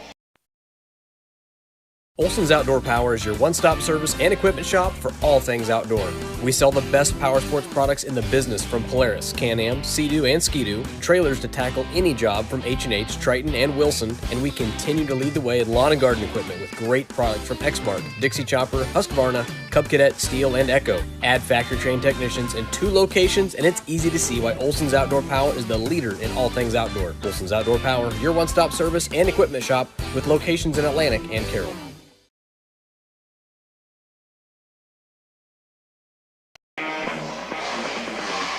Olson's Outdoor Power is your one-stop service and equipment shop for all things outdoor. We sell the best power sports products in the business from Polaris, Can-Am, Sea-Doo, and Ski-Doo, trailers to tackle any job from H&H, Triton, and Wilson, and we continue to lead the way in lawn and garden equipment with great products from Exmark, Dixie Chopper, Husqvarna, Cub Cadet, Steel, and Echo. Add factory-trained technicians in 2 locations, and it's easy to see why Olson's Outdoor Power is the leader in all things outdoor. Olson's Outdoor Power, your one-stop service and equipment shop with locations in Atlantic and Carroll.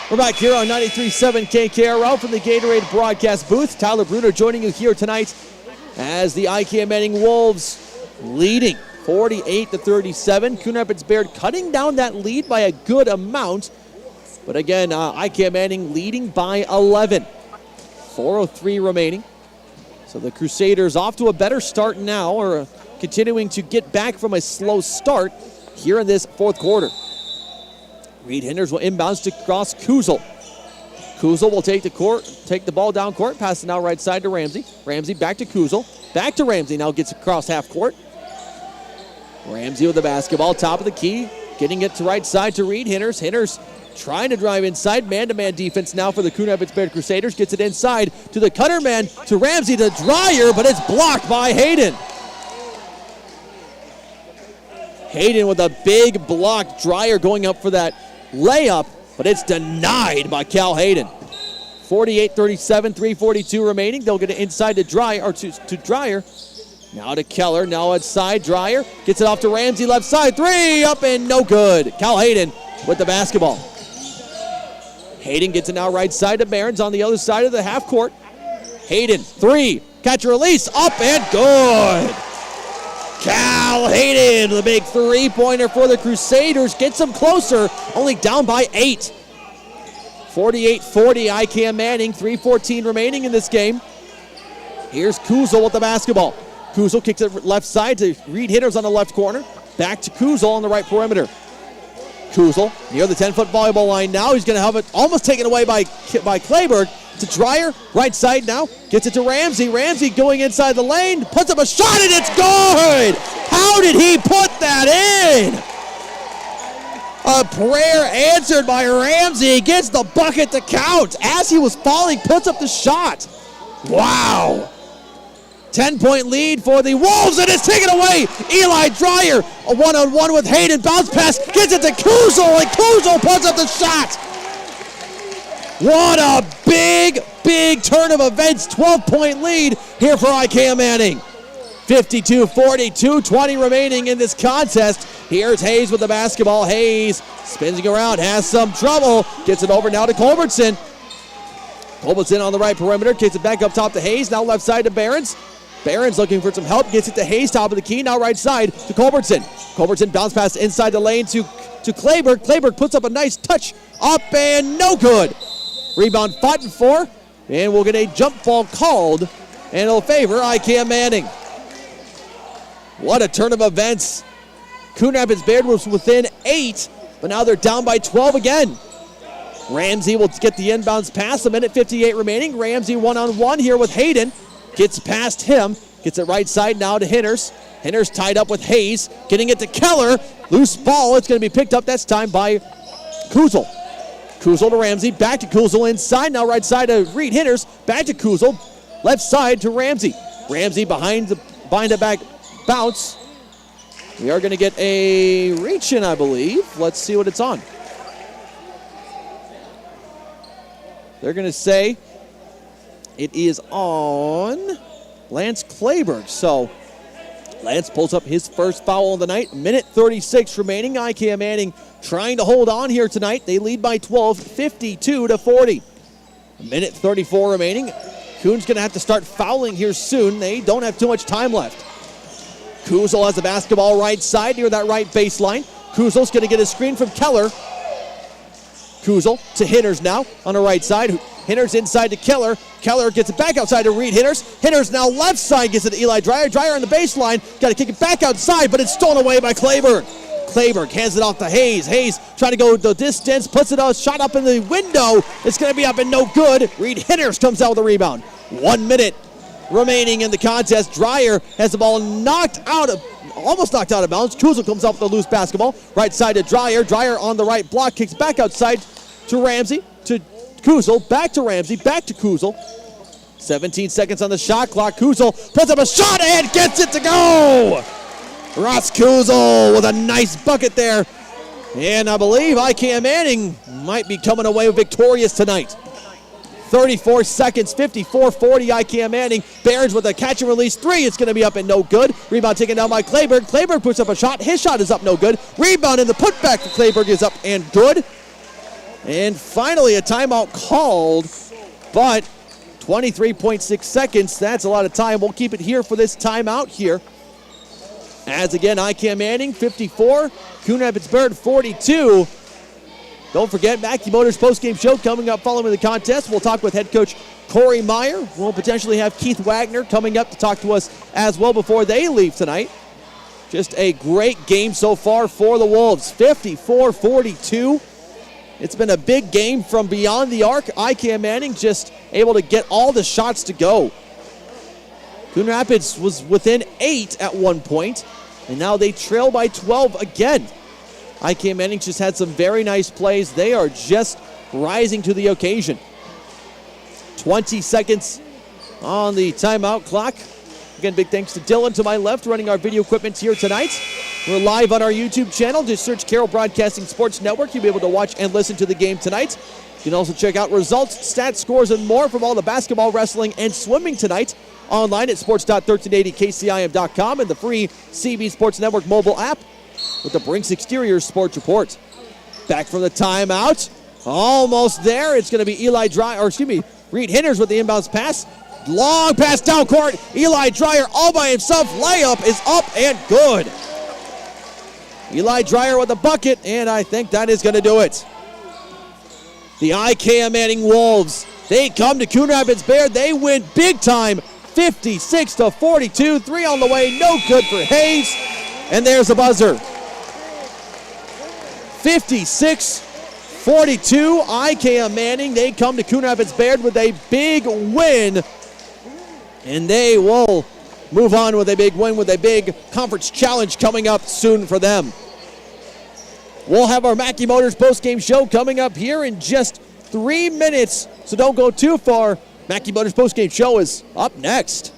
We're back here on 93.7 KKRL from the Gatorade broadcast booth. Tyler Bruner joining you here tonight as the IKM-Manning Wolves leading 48-37. Coon Rapids Bayard cutting down that lead by a good amount. But again, IKM-Manning leading by 11. 4:03 remaining. So the Crusaders off to a better start now, or continuing to get back from a slow start here in this 4th quarter. Reed Hinners will inbounds to cross Kuzel. Kuzel will take the ball down court, pass it now right side to Ramsey. Ramsey back to Kuzel. Back to Ramsey, now gets across half court. Ramsey with the basketball, top of the key, getting it to right side to Reed Hinners. Hinners trying to drive inside, man-to-man defense now for the Coon Rapids Bayard Crusaders. Gets it inside to the cutter man, to Ramsey, to Dreyer, but it's blocked by Hayden. Hayden with a big block. Dreyer going up for that layup, but it's denied by Cal Hayden. 48-37, 3:42 remaining. They'll get it inside to Dreyer, or to Dreyer. Now to Keller, now outside. Dreyer gets it off to Ramsey, left side. 3, up and no good. Cal Hayden with the basketball. Hayden gets it now right side to Barons on the other side of the half court. Hayden, 3, catch and release, up and good. Cal Hayden, the big 3-pointer for the Crusaders, gets them closer, only down by 8. 48-40, IKM-Manning, 3:14 remaining in this game. Here's Kuzel with the basketball. Kuzel kicks it left side to Reed Hinners on the left corner. Back to Kuzel on the right perimeter. Kuzel near the 10-foot volleyball line now. He's going to have it almost taken away by Clayberg. To Dreyer, right side now, gets it to Ramsey. Ramsey going inside the lane, puts up a shot, and it's good! How How did he put that in? A prayer answered by Ramsey. Gets the bucket to count. As he was falling, puts up the shot. Wow. 10-point lead for the Wolves, and it's taken away. Eli Dreyer, a one-on-one with Hayden. Bounce pass, gets it to Kuzel, and Kuzel puts up the shot. What a big turn of events. 12-point lead here for IKM-Manning. 52-42, 20 remaining in this contest. Here's Hayes with the basketball. Hayes spinning around, has some trouble. Gets it over now to Culbertson. Culbertson on the right perimeter, kicks it back up top to Hayes. Now left side to Behrens. Behrens looking for some help, gets it to Hayes, top of the key. Now right side to Culbertson. Culbertson bounce pass inside the lane to Kleberg. Kleberg puts up a nice touch, up and no good. Rebound fought for, and we'll get a jump ball called, and it'll favor IKM-Manning. What a turn of events. Coon Rapids Bayard was within 8, but now they're down by 12 again. Ramsey will get the inbounds pass, a minute 58 remaining. Ramsey one-on-one here with Hayden. Gets past him, gets it right side now to Henners. Henners tied up with Hayes, getting it to Keller. Loose ball, it's going to be picked up this time by Kuzel. Kuzel to Ramsey, back to Kuzel inside, now right side to Reed Henners, back to Kuzel, left side to Ramsey. Ramsey behind the back bounce. We are going to get a reach in, I believe. Let's see what it's on. They're going to say it is on Lance Kleberg. So Lance pulls up his first foul of the night. Minute 36 remaining. IKM-Manning trying to hold on here tonight. They lead by 12, 52-40. Minute 34 remaining. Coon's going to have to start fouling here soon. They don't have too much time left. Kuzel has the basketball right side near that right baseline. Kuzel's going to get a screen from Keller. Kuzel to Henners now on the right side. Henners inside to Keller. Keller gets it back outside to Reed Henners. Henners now left side gets it to Eli Dreyer. Dreyer on the baseline. Got to kick it back outside, but it's stolen away by Kleberg. Kleberg hands it off to Hayes. Hayes trying to go the distance, puts it out, shot up in the window. It's going to be up and no good. Reed Henners comes out with the rebound. 1 minute remaining in the contest. Dreyer has the ball almost knocked out of bounds. Kuzel comes up with a loose basketball. Right side to Dreyer. Dreyer on the right block, kicks back outside to Ramsey, to Kuzel, back to Ramsey, back to Kuzel. 17 seconds on the shot clock. Kuzel puts up a shot and gets it to go! Ross Kuzel with a nice bucket there. And I believe IKM-Manning might be coming away victorious tonight. 34 seconds, 54-40 IKM-Manning. Behrens with a catch and release three. It's going to be up and no good. Rebound taken down by Kleberg. Kleberg puts up a shot. His shot is up no good. Rebound and the putback for Kleberg is up and good. And finally a timeout called, but 23.6 seconds. That's a lot of time. We'll keep it here for this timeout here. As again, IKM-Manning 54, Coon Rapids Bayard 42. Don't forget, Mackey Motors postgame show coming up following the contest. We'll talk with head coach Corey Meyer. We'll potentially have Keith Wagner coming up to talk to us as well before they leave tonight. Just a great game so far for the Wolves, 54-42. It's been a big game from beyond the arc. IKM-Manning just able to get all the shots to go. Coon Rapids was within 8 at one point, and now they trail by 12 again. IKM-Manning just had some very nice plays. They are just rising to the occasion. 20 seconds on the timeout clock. Again, big thanks to Dylan to my left running our video equipment here tonight. We're live on our YouTube channel. Just search Carroll Broadcasting Sports Network. You'll be able to watch and listen to the game tonight. You can also check out results, stats, scores, and more from all the basketball, wrestling, and swimming tonight online at sports.1380kcim.com and the free CB Sports Network mobile app with the Brinks Exterior Sports Report. Back from the timeout. Almost there. It's going to be Reed Henners with the inbounds pass. Long pass down court. Eli Dreyer all by himself. Layup is up and good. Eli Dreyer with the bucket, and I think that is going to do it. The IKM-Manning Wolves, they come to Coon Rapids Bayard. They win big time, 56-42. 3 on the way, no good for Hayes. And there's the buzzer. 56-42, IKM-Manning. They come to Coon Rapids Bayard with a big win. And they will move on with a big win, with a big conference challenge coming up soon for them. We'll have our Mackey Motors postgame show coming up here in just 3 minutes, so don't go too far. Mackey Motors postgame show is up next.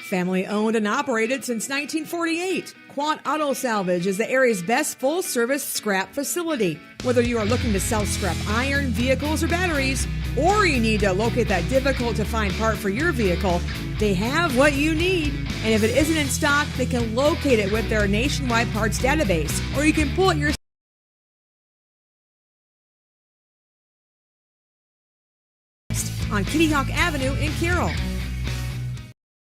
Family owned and operated since 1948, Quant Auto Salvage is the area's best full-service scrap facility. Whether you are looking to sell scrap iron, vehicles, or batteries, or you need to locate that difficult-to-find part for your vehicle, they have what you need. And if it isn't in stock, they can locate it with their nationwide parts database, or you can pull it yourself on Kitty Hawk Avenue in Carroll.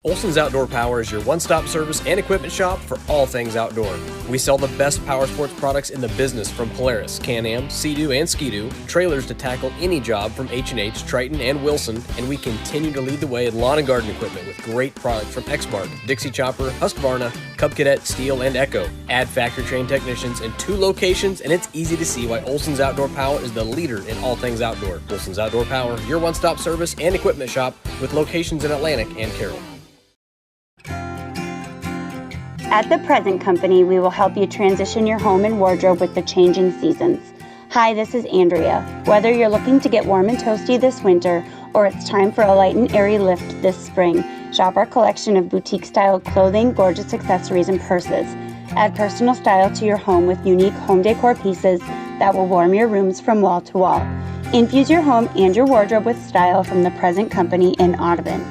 Olson's Outdoor Power is your one-stop service and equipment shop for all things outdoor. We sell the best power sports products in the business from Polaris, Can-Am, Sea-Doo, and Ski-Doo, trailers to tackle any job from H&H, Triton, and Wilson, and we continue to lead the way in lawn and garden equipment with great products from Exmark, Dixie Chopper, Husqvarna, Cub Cadet, Steel, and Echo. Add factory-trained technicians in 2 locations, and it's easy to see why Olson's Outdoor Power is the leader in all things outdoor. Olson's Outdoor Power, your one-stop service and equipment shop with locations in Atlantic and Carroll. At The Present Company, we will help you transition your home and wardrobe with the changing seasons. Hi, this is Andrea. Whether you're looking to get warm and toasty this winter, or it's time for a light and airy lift this spring, shop our collection of boutique-style clothing, gorgeous accessories, and purses. Add personal style to your home with unique home decor pieces that will warm your rooms from wall to wall. Infuse your home and your wardrobe with style from The Present Company in Audubon.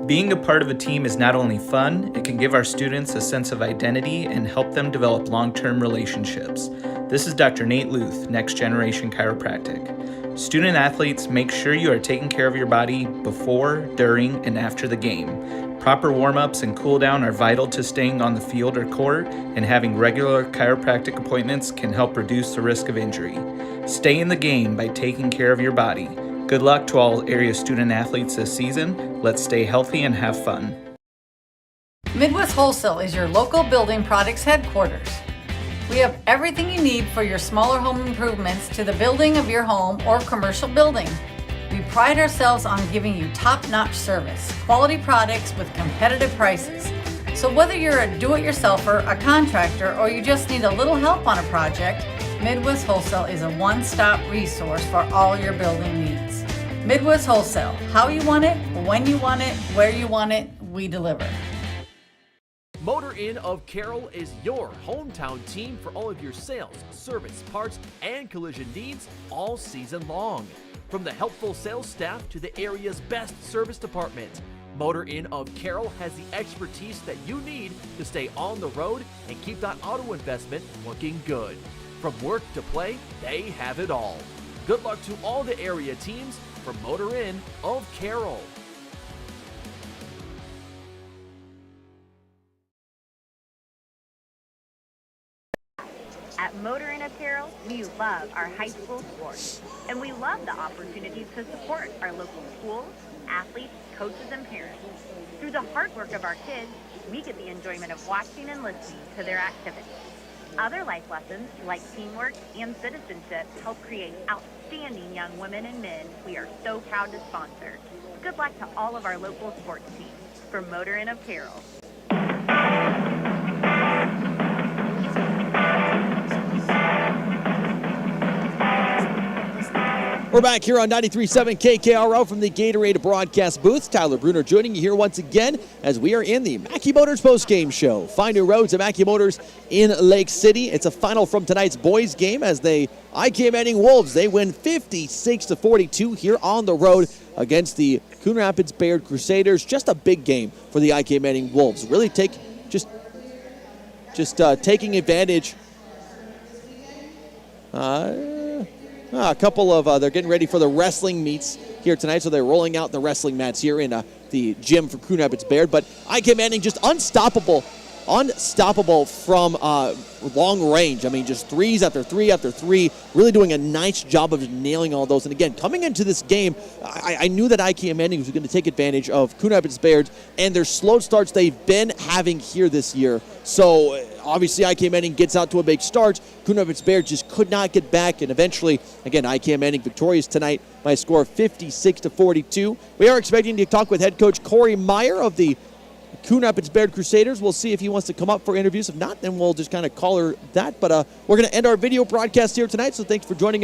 Being a part of a team is not only fun, it can give our students a sense of identity and help them develop long-term relationships. This is Dr. Nate Luth, Next Generation Chiropractic. Student athletes, make sure you are taking care of your body before, during, and after the game. Proper warm-ups and cool-down are vital to staying on the field or court, and having regular chiropractic appointments can help reduce the risk of injury. Stay in the game by taking care of your body. Good luck to all area student athletes this season. Let's stay healthy and have fun. Midwest Wholesale is your local building products headquarters. We have everything you need for your smaller home improvements to the building of your home or commercial building. We pride ourselves on giving you top-notch service, quality products with competitive prices. So whether you're a do-it-yourselfer, a contractor, or you just need a little help on a project, Midwest Wholesale is a one-stop resource for all your building needs. Midwest Wholesale, how you want it, when you want it, where you want it, we deliver. Motor Inn of Carroll is your hometown team for all of your sales, service, parts, and collision needs all season long. From the helpful sales staff to the area's best service department, Motor Inn of Carroll has the expertise that you need to stay on the road and keep that auto investment looking good. From work to play, they have it all. Good luck to all the area teams from Motor Inn of Carroll. At Motor Inn of Carroll, we love our high school sports, and we love the opportunities to support our local schools, athletes, coaches, and parents. Through the hard work of our kids, we get the enjoyment of watching and listening to their activities. Other life lessons, like teamwork and citizenship, help create outstanding young women and men we are so proud to sponsor. Good luck to all of our local sports teams. From Motor Inn of Carroll. We're back here on 93.7 KKRO from the Gatorade broadcast booth. Tyler Bruner joining you here once again as we are in the Mackey Motors postgame show. Find new roads at Mackey Motors in Lake City. It's a final from tonight's boys game as the IKM-Manning Wolves, they win 56-42 here on the road against the Coon Rapids Bayard Crusaders. Just a big game for the IKM-Manning Wolves. Really taking advantage. A couple of, they're getting ready for the wrestling meets here tonight, so they're rolling out the wrestling mats here in the gym for Coon Rapids Bayard. But IKM-Manning just unstoppable from long range. I mean, just threes after three after three, really doing a nice job of nailing all those. And again, coming into this game, I knew that IKM-Manning was going to take advantage of Coon Rapids Bayard and their slow starts they've been having here this year. So obviously IKM-Manning gets out to a big start. Coon Rapids Bayard just could not get back, and eventually, again, IKM-Manning victorious tonight by a score of 56-42. We are expecting to talk with head coach Corey Meyer of the Coon Rapids Bayard Crusaders. We'll see if he wants to come up for interviews. If not, then we'll just kind of call her that. But we're going to end our video broadcast here tonight, so thanks for joining us.